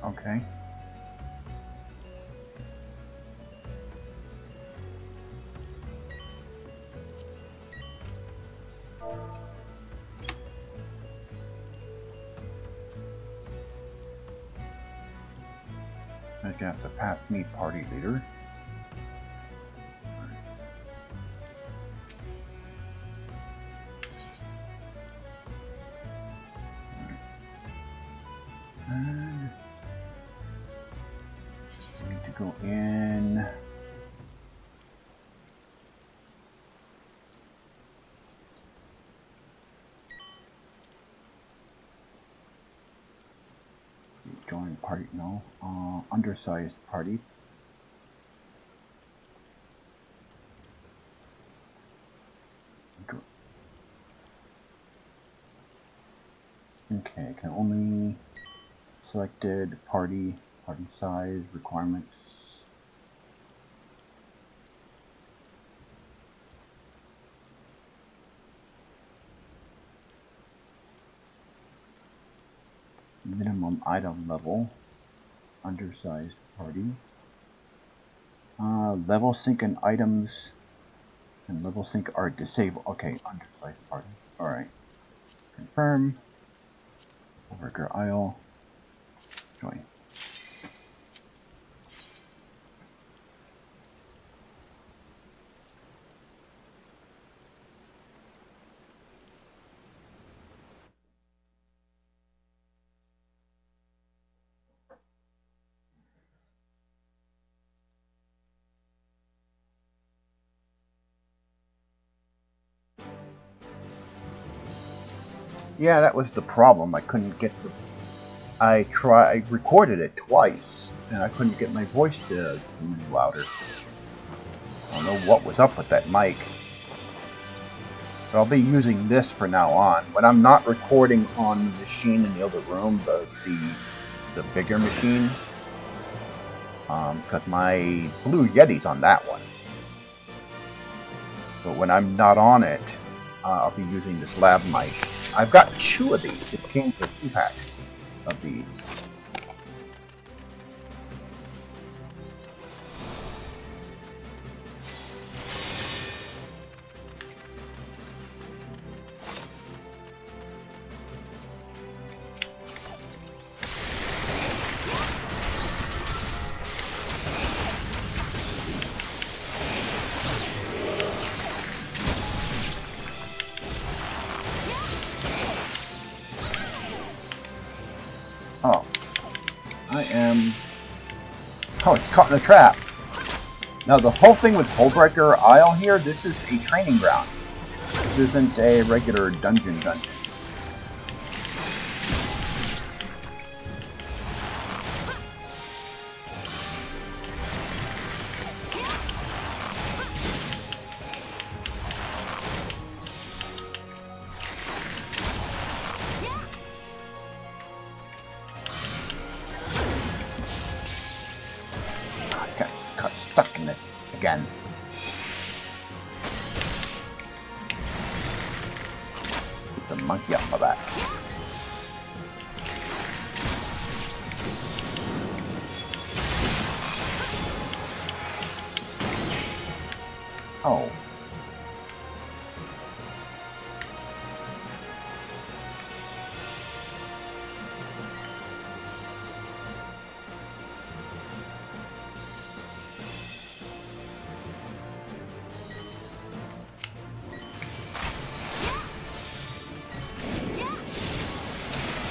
Okay. I'm gonna have to pass me party leader. And I need to go in. Join party, no. Undersized party. Okay, can only selected party size requirements. Minimum item level, undersized party. Level sync and items and level sync are disabled. Okay, undersized party. Alright. Confirm. Worker aisle. Join. Yeah, that was the problem. I couldn't get the... I recorded it twice, and I couldn't get my voice to be louder. I don't know what was up with that mic. But I'll be using this for now on. When I'm not recording on the machine in the other room, the bigger machine, because my Blue Yeti's on that one. But when I'm not on it, I'll be using this lab mic. I've got 2 of these. It came with 2 packs of these. Oh, it's caught in a trap. Now the whole thing with Hullbreaker Isle here, this is a training ground. This isn't a regular dungeon. Again. Put the monkey on my back. Oh.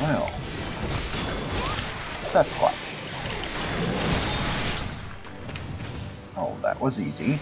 Well, that's what. Oh, that was easy.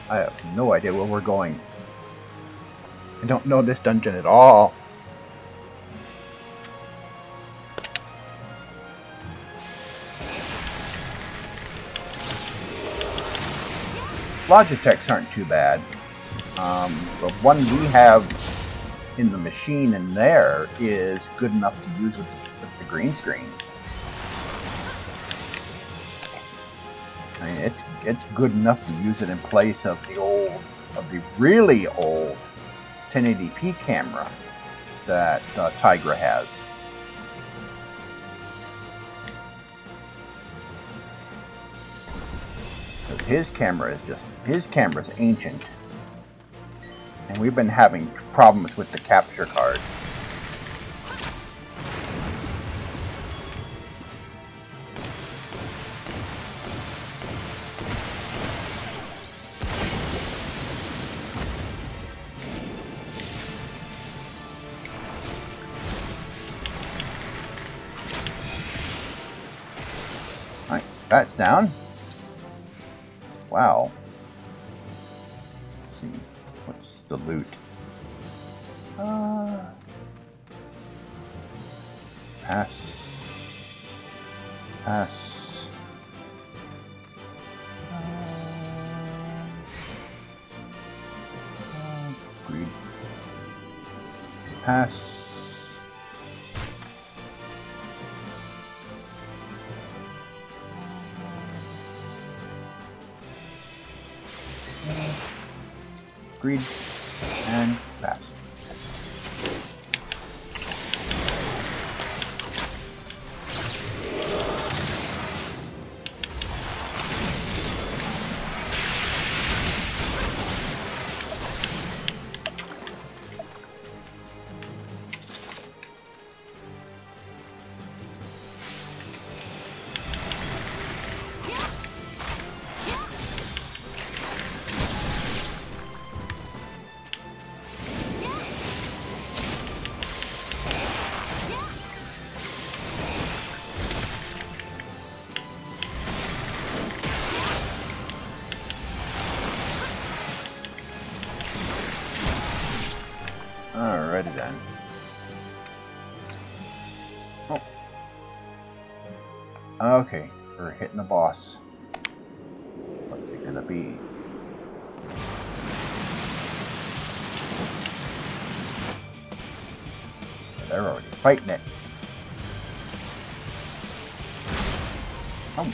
I have no idea where we're going. I don't know this dungeon at all. Logitechs aren't too bad. The one we have in the machine in there is good enough to use with the green screen. I mean, it's good enough to use it in place of the really old 1080p camera that Tigra has. His camera is ancient, and we've been having problems with the capture card. Alright, that's down. Wow. Let's see, what's the loot? Pass. Greed. Pass. Greed and pass. Alrighty then. Oh. Okay, we're hitting the boss. What's it gonna be? They're already fighting it. Oh.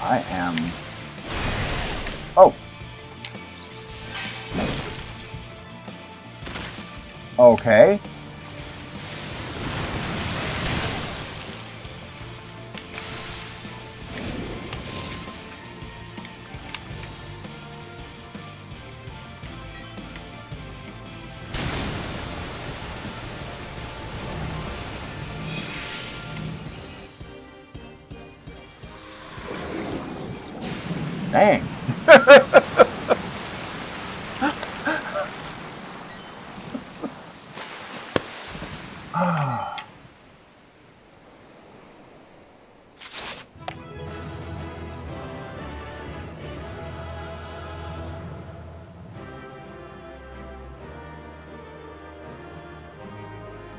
I am... Oh! Okay. Dang.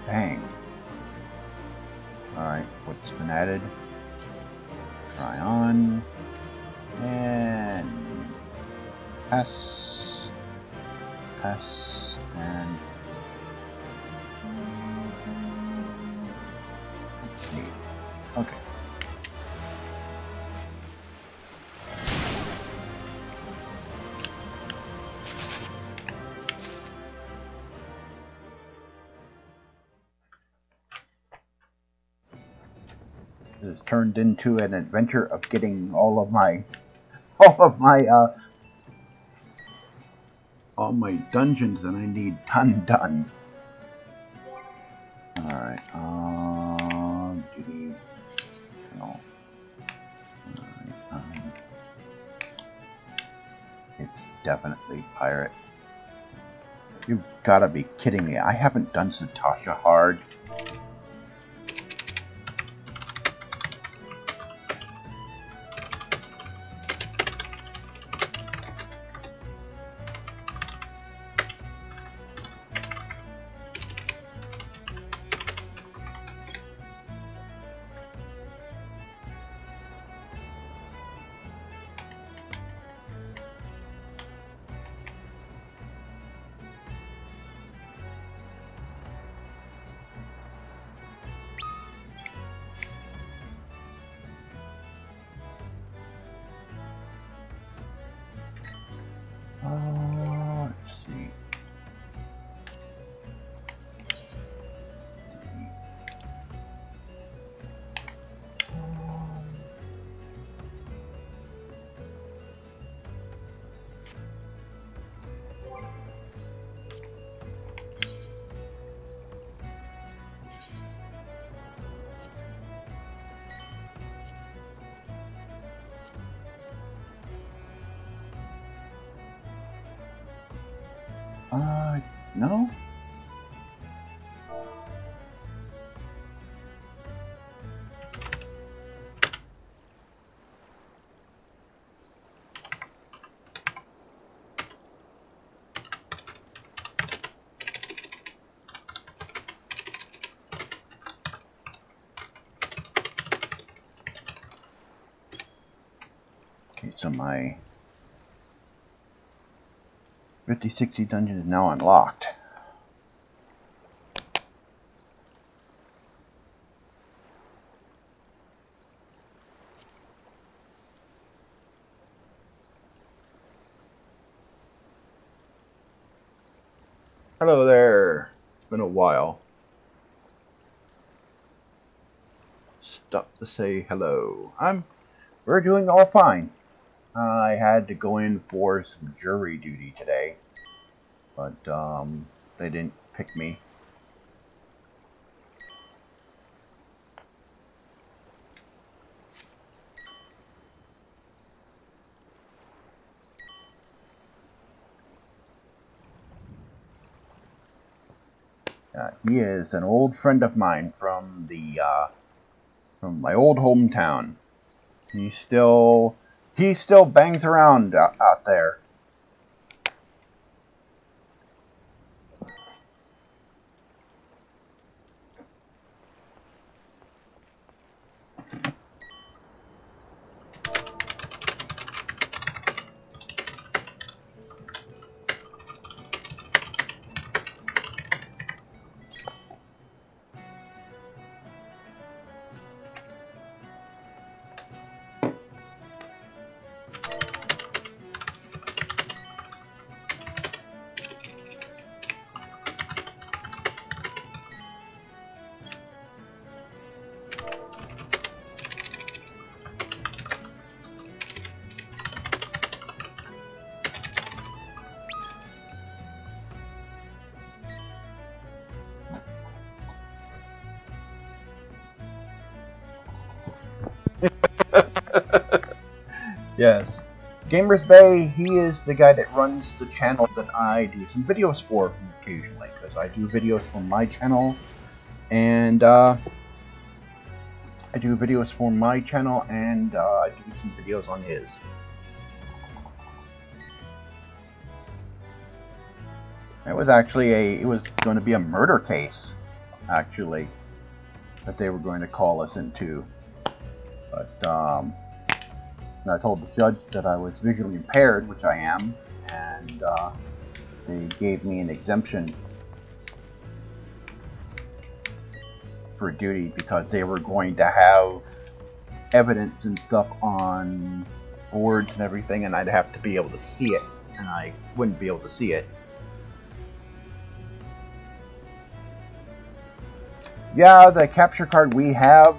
Dang. Alright, what's been added? Try on. And pass, pass, and okay. This has turned into an adventure of getting all of my dungeons that I need done. Alright, duty, no. Alright, it's definitely pirate. You've gotta be kidding me. I haven't done Satasha hard. Let's see. No? Okay, so my 50-60 dungeon is now unlocked. Hello there. It's been a while. Stop to say hello. We're doing all fine. I had to go in for some jury duty today, but they didn't pick me. He is an old friend of mine from from my old hometown. He still bangs around out there. Yes. Gamers Bay, he is the guy that runs the channel that I do some videos for occasionally, because I do videos for my channel, and I do some videos on his. It was actually it was going to be a murder case, actually, that they were going to call us into, but I told the judge that I was visually impaired, which I am, and they gave me an exemption for duty because they were going to have evidence and stuff on boards and everything, and I'd have to be able to see it, and I wouldn't be able to see it. Yeah, the capture card we have,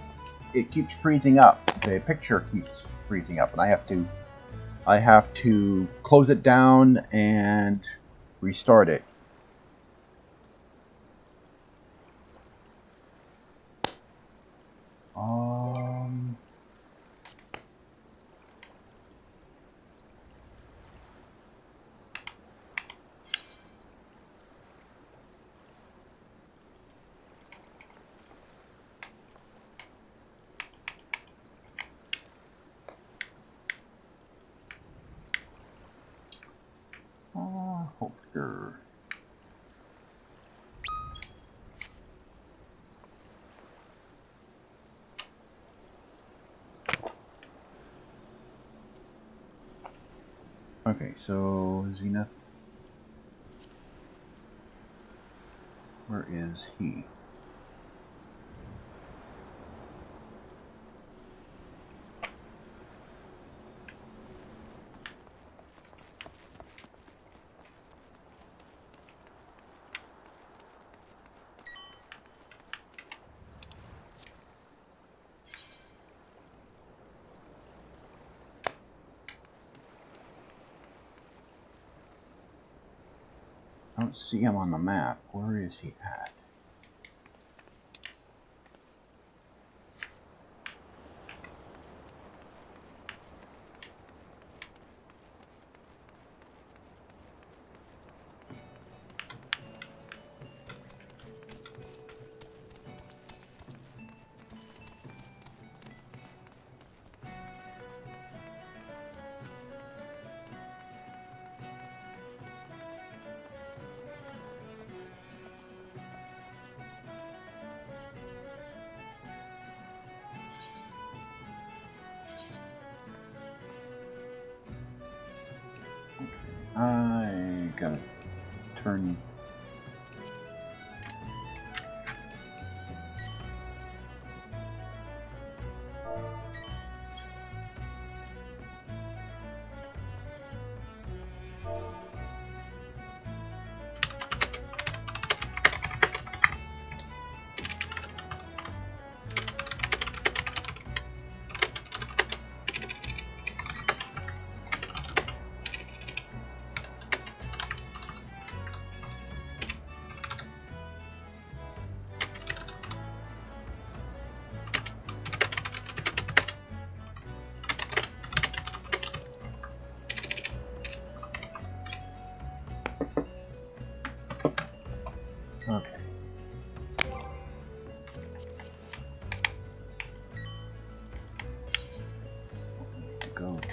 it keeps freezing up. The picture keeps freezing up, and I have to close it down and restart it. Holster. Okay, so Zenith. Where is he? I don't see him on the map. Where is he at? I gotta turn.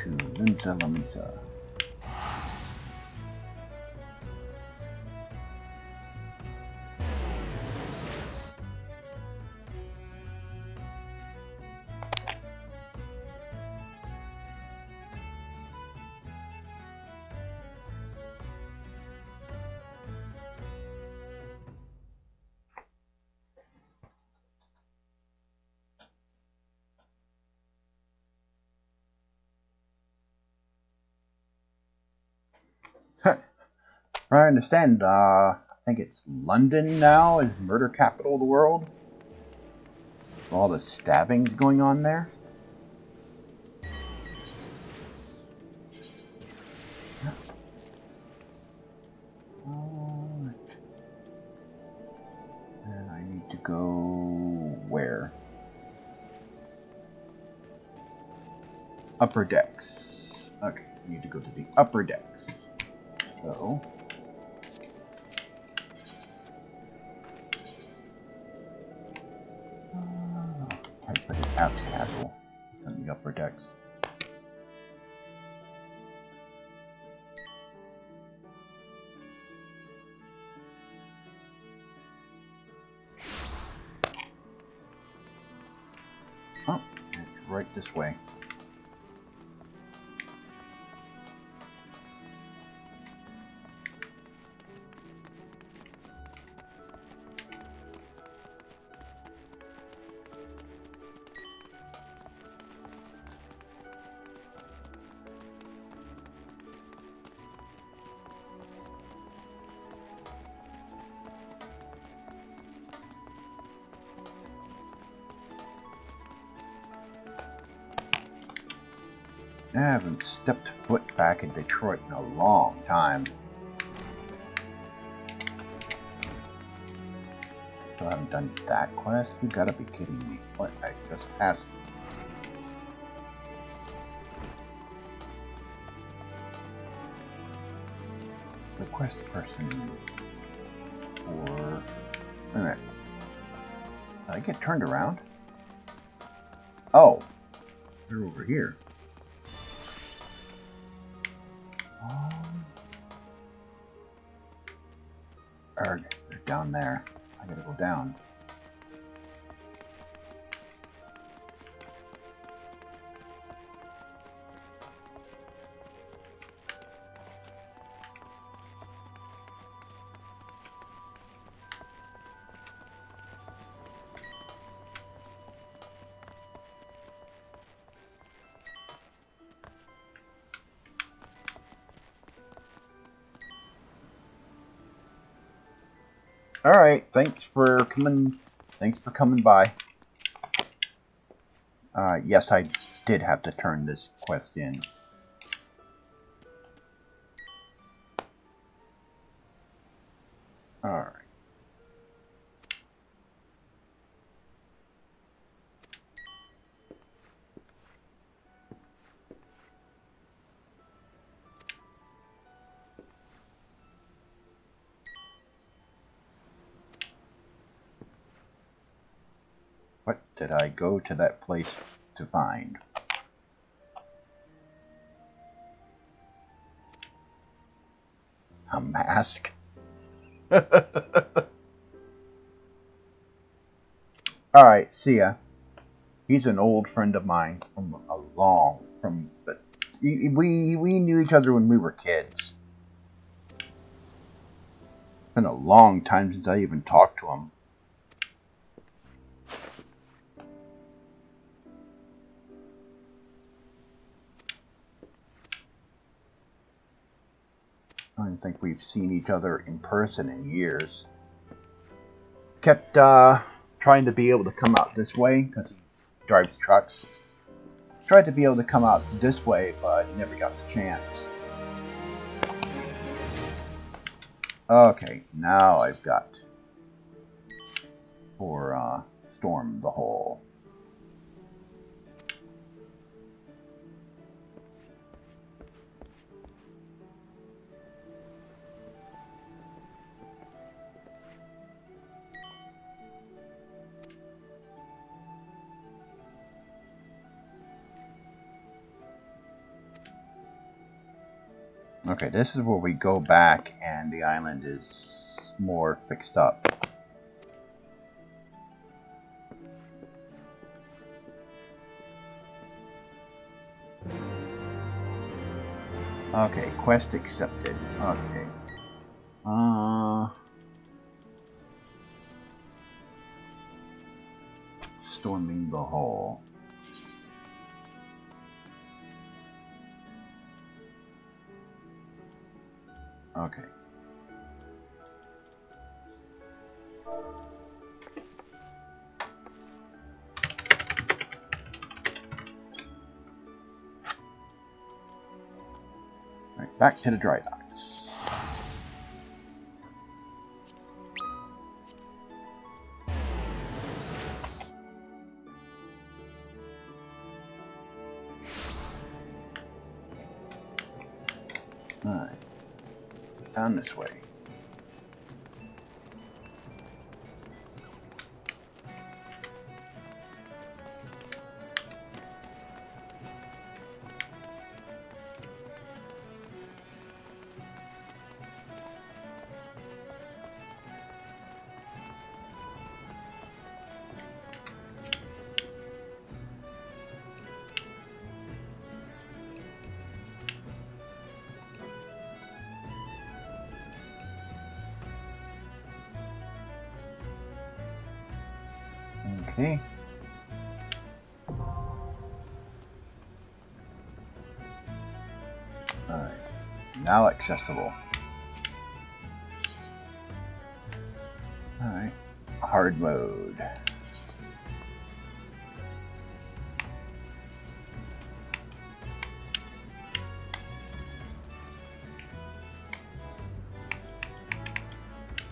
to Linza Lamisa. I understand, I think it's London now is murder capital of the world. All the stabbings going on there. And I need to go where? Upper decks. Okay, I need to go to the upper decks. So I put it out to castle. It's on the upper decks. Oh, it's right this way. I haven't stepped foot back in Detroit in a long time. Still haven't done that quest? You gotta be kidding me. What? I just passed. The quest person. Or... wait a minute. Did I get turned around? Oh. They're over here. They're down there. I gotta go down. Alright, thanks for coming by. Yes, I did have to turn this quest in. Alright. What did I go to that place to find? A mask? Alright, see ya. He's an old friend of mine from we knew each other when we were kids. It's been a long time since I even talked to him. I don't think we've seen each other in person in years. Kept trying to be able to come out this way because he drives trucks. Tried to be able to come out this way, but never got the chance. Okay, now I've got for storm the hole. Okay, this is where we go back and the island is more fixed up. Okay, quest accepted. Okay. Storming the hall. Okay. Right, back to the dry docks. Alright. Down this way. Okay. Alright. Now accessible. Alright. Hard mode.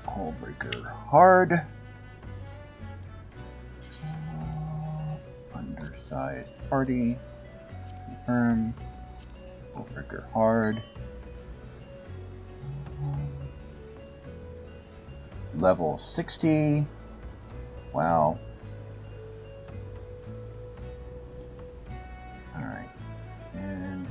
Hullbreaker hard. Undersized party. Confirm. Hullbreaker hard. Level 60. Wow. Alright. And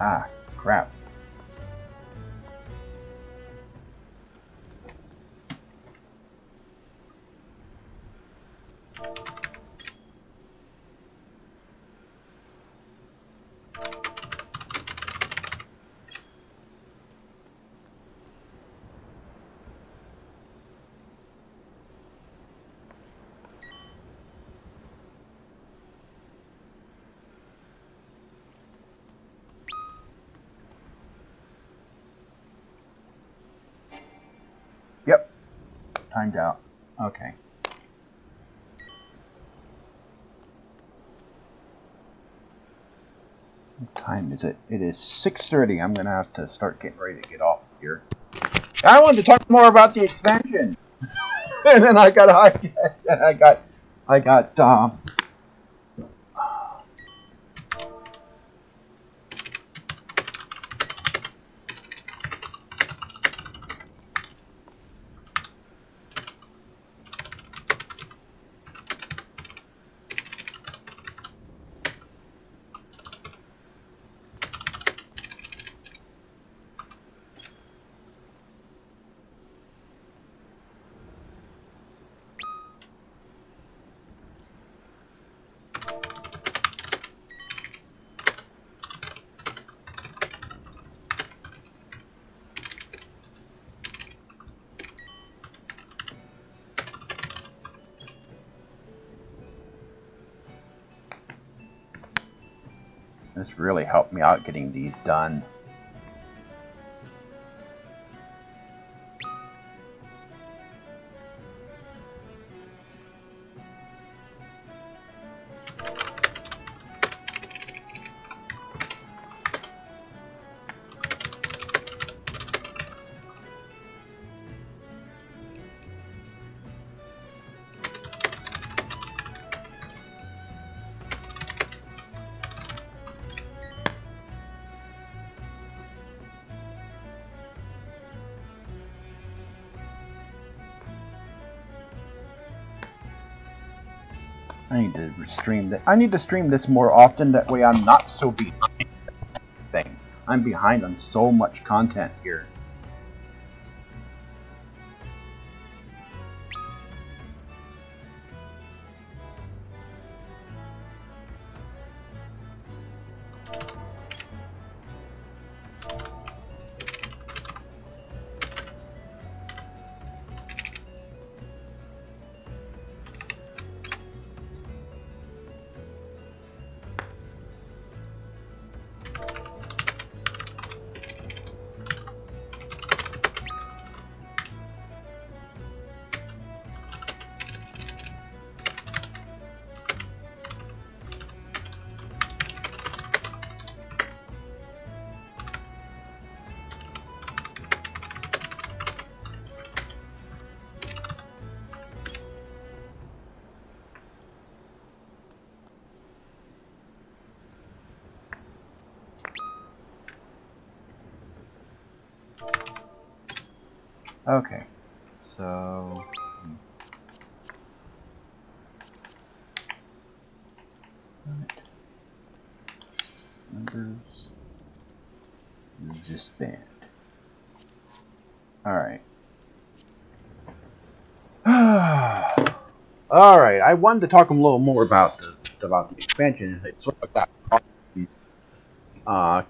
ah, crap. Yep. Timed out. Okay. What time is it? It is 6:30. I'm gonna have to start getting ready to get off here. I wanted to talk more about the expansion, and then I got This really helped me out getting these done. I need to stream that. I need to stream this more often. That way, I'm not so behind. Thing. I'm behind on so much content here. Okay, so members disband. All right. All right. I wanted to talk a little more about the expansion. It's sort of got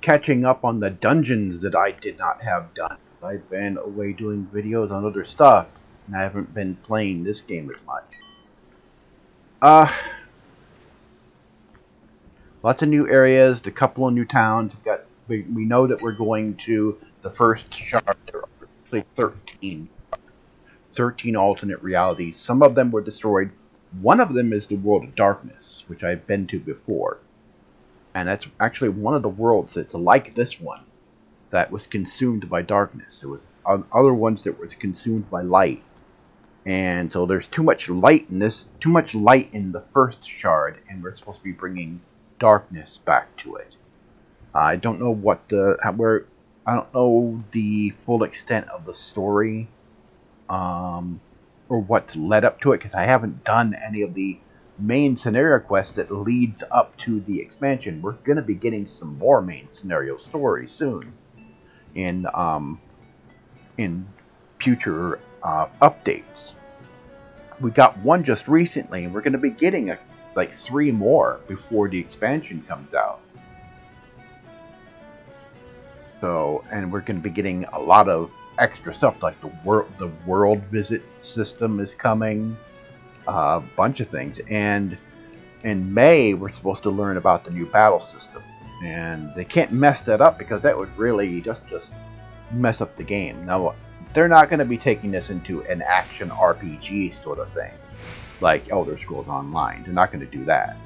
catching up on the dungeons that I did not have done. I've been away doing videos on other stuff, and I haven't been playing this game as much. Lots of new areas, a couple of new towns. We know that we're going to the first shard. There are actually 13 alternate realities. Some of them were destroyed. One of them is the World of Darkness, which I've been to before. And that's actually one of the worlds that's like this one, that was consumed by darkness. There was other ones that was consumed by light. And so there's too much light in the first shard, and we're supposed to be bringing darkness back to it. I don't know I don't know the full extent of the story, or what's led up to it, because I haven't done any of the main scenario quests that leads up to the expansion. We're going to be getting some more main scenario stories soon in future updates. We got one just recently, and we're going to be getting like 3 more before the expansion comes out. So, and we're going to be getting a lot of extra stuff, like the world visit system is coming, a bunch of things. And in May, we're supposed to learn about the new battle system, and they can't mess that up, because that would really just mess up the game. Now, they're not going to be taking this into an action RPG sort of thing, like Elder Scrolls Online. They're not going to do that.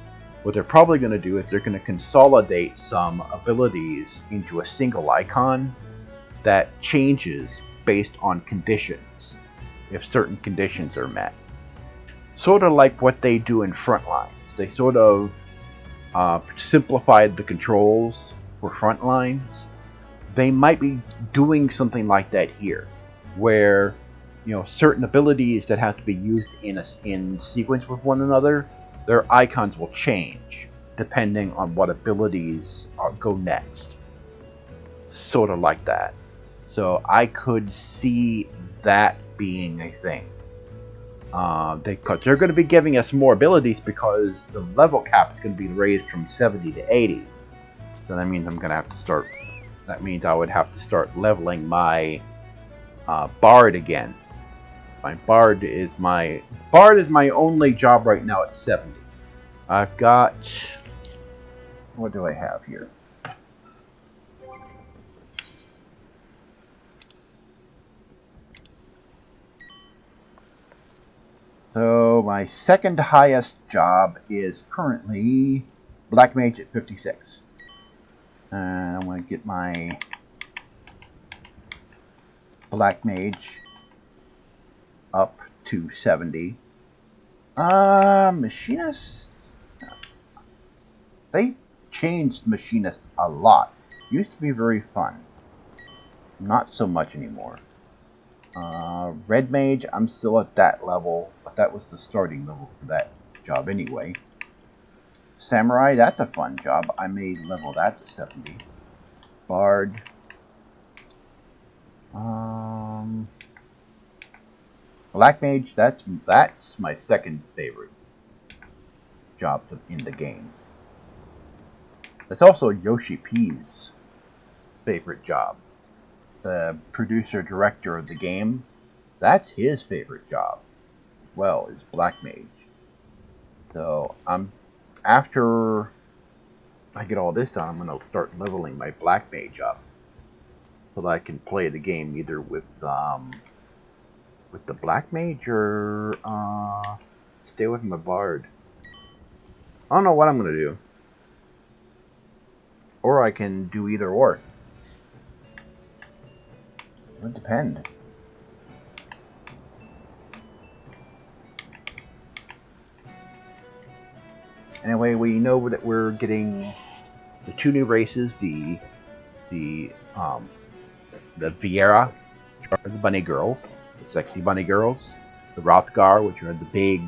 What they're probably going to do is they're going to consolidate some abilities into a single icon that changes based on conditions, if certain conditions are met. Sort of like what they do in Frontlines. They sort of simplified the controls for Frontlines. They might be doing something like that here, where, you know, certain abilities that have to be used in sequence with one another, their icons will change depending on what abilities go next. Sort of like that. So I could see that being a thing. They're going to be giving us more abilities, because the level cap is going to be raised from 70 to 80. So that means I'm going to have to start. That means I would have to start leveling my Bard again. My Bard is my only job right now at 70. I've got, what do I have here? So my second highest job is currently Black Mage at 56. And I'm going to get my Black Mage up to 70. Machinist. They changed Machinist a lot. Used to be very fun. Not so much anymore. Red Mage, I'm still at that level, but that was the starting level for that job anyway. Samurai, that's a fun job. I may level that to 70. Bard. Black Mage, that's my second favorite job in the game. That's also Yoshi P's favorite job. The producer-director of the game, that's his favorite job as well, is Black Mage. So after I get all this done, I'm going to start leveling my Black Mage up so that I can play the game either with the Black Mage or stay with my Bard. I don't know what I'm going to do. Or I can do either or. It would depend. Anyway, we know that we're getting the two new races, the Viera, which are the bunny girls, the sexy bunny girls, the Rothgar, which are the big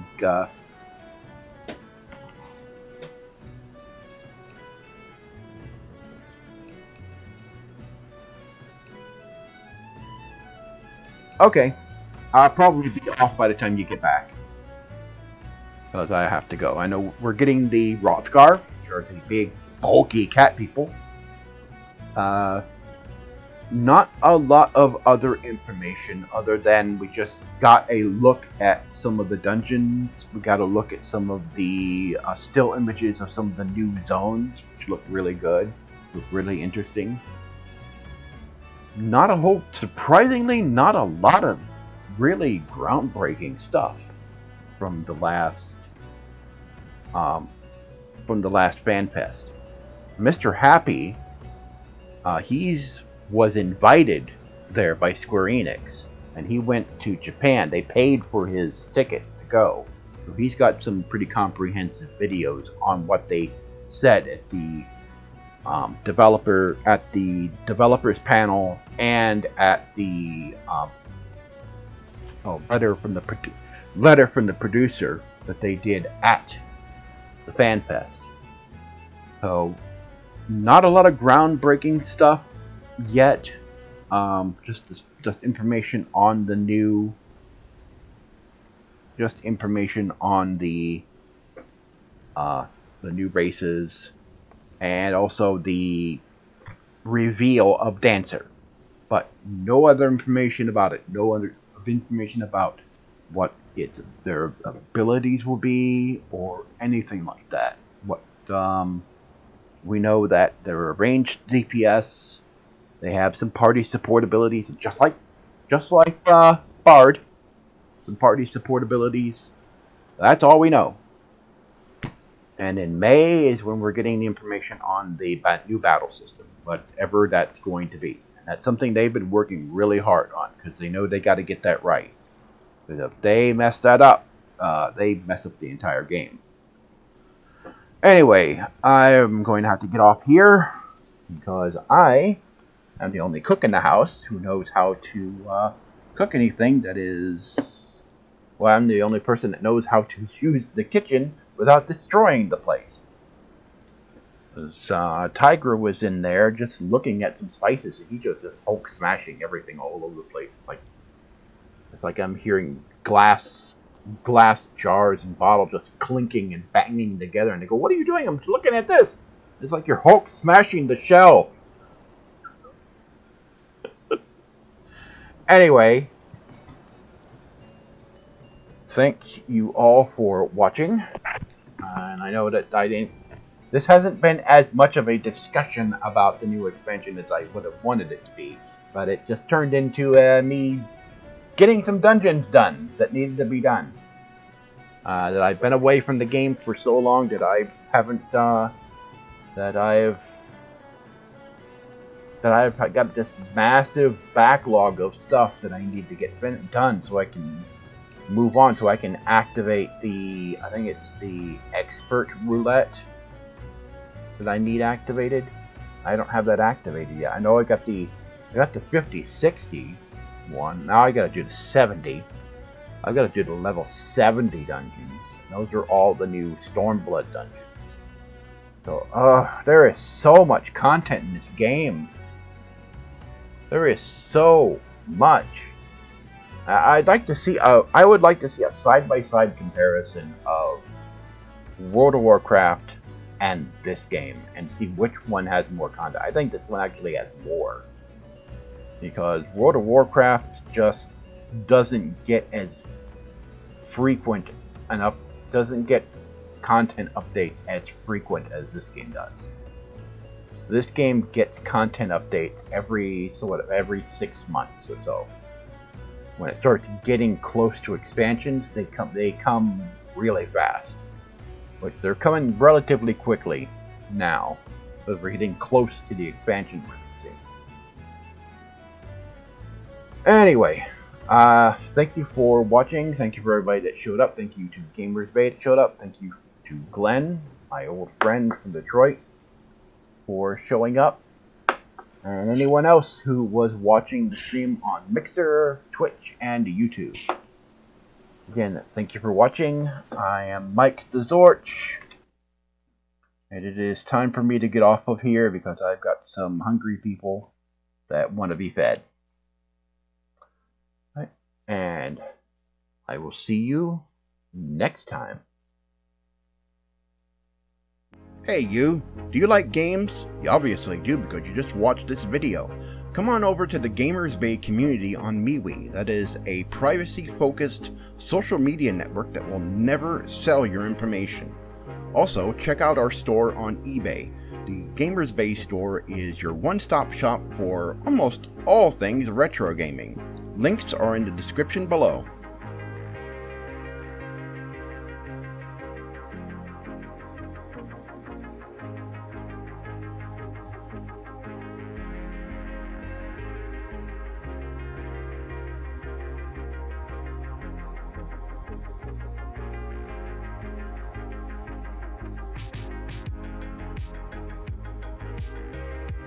okay, I'll probably be off by the time you get back, because I have to go. I know we're getting the Rothgar, which are the big, bulky cat people. Not a lot of other information other than we just got a look at some of the dungeons. We got a look at some of the still images of some of the new zones, which look really good, look really interesting. Surprisingly, not a lot of really groundbreaking stuff from the last FanFest. Mr. Happy, was invited there by Square Enix, and he went to Japan. They paid for his ticket to go, so he's got some pretty comprehensive videos on what they said at the developers panel and at the letter from the producer that they did at the FanFest. So not a lot of groundbreaking stuff yet. Just information on the new new races, and also the reveal of Dancer, but no other information about it. No other information about what their abilities will be or anything like that. We know that they're a ranged DPS. They have some party support abilities, just like Bard. Some party support abilities. That's all we know. And in May is when we're getting the information on the new battle system, whatever that's going to be. And that's something they've been working really hard on, because they know they got to get that right. Because if they mess that up, they mess up the entire game. Anyway, I'm going to have to get off here, because I am the only cook in the house who knows how to cook anything that is... Well, I'm the only person that knows how to use the kitchen without destroying the place. Tiger was in there just looking at some spices, and he just Hulk smashing everything all over the place. It's like I'm hearing glass jars and bottles just clinking and banging together, and they go, "What are you doing? I'm looking at this." It's like you're Hulk smashing the shell. Anyway, thank you all for watching. And I know that this hasn't been as much of a discussion about the new expansion as I would have wanted it to be, but it just turned into me getting some dungeons done that needed to be done. That I've been away from the game for so long that I haven't, that I've got this massive backlog of stuff that I need to get done so I can move on, so I can activate I think it's the expert roulette that I need activated. I don't have that activated yet. I know I got the 50-60 one. Now I gotta do the 70. I've got to do the level 70 dungeons. Those are all the new Stormblood dungeons. So, there is so much content in this game. There is so much. I'd like to see. I would like to see a side-by-side comparison of World of Warcraft and this game, and see which one has more content. I think this one actually has more, because World of Warcraft just doesn't get as frequent enough. Doesn't get content updates as frequent as this game does. This game gets content updates every 6 months or so. When it starts getting close to expansions, they come really fast. Which they're coming relatively quickly now, because we're getting close to the expansion releasing. Anyway, thank you for watching. Thank you for everybody that showed up. Thank you to Gamers Bay that showed up. Thank you to Glenn, my old friend from Detroit, for showing up. And anyone else who was watching the stream on Mixer, Twitch, and YouTube. Again, thank you for watching. I am Mike TheZorch. And it is time for me to get off of here because I've got some hungry people that want to be fed. Right. And I will see you next time. Hey you, do you like games? You obviously do because you just watched this video. Come on over to the Gamers Bay community on MeWe. That is a privacy-focused social media network that will never sell your information. Also, check out our store on eBay. The Gamers Bay store is your one-stop shop for almost all things retro gaming. Links are in the description below.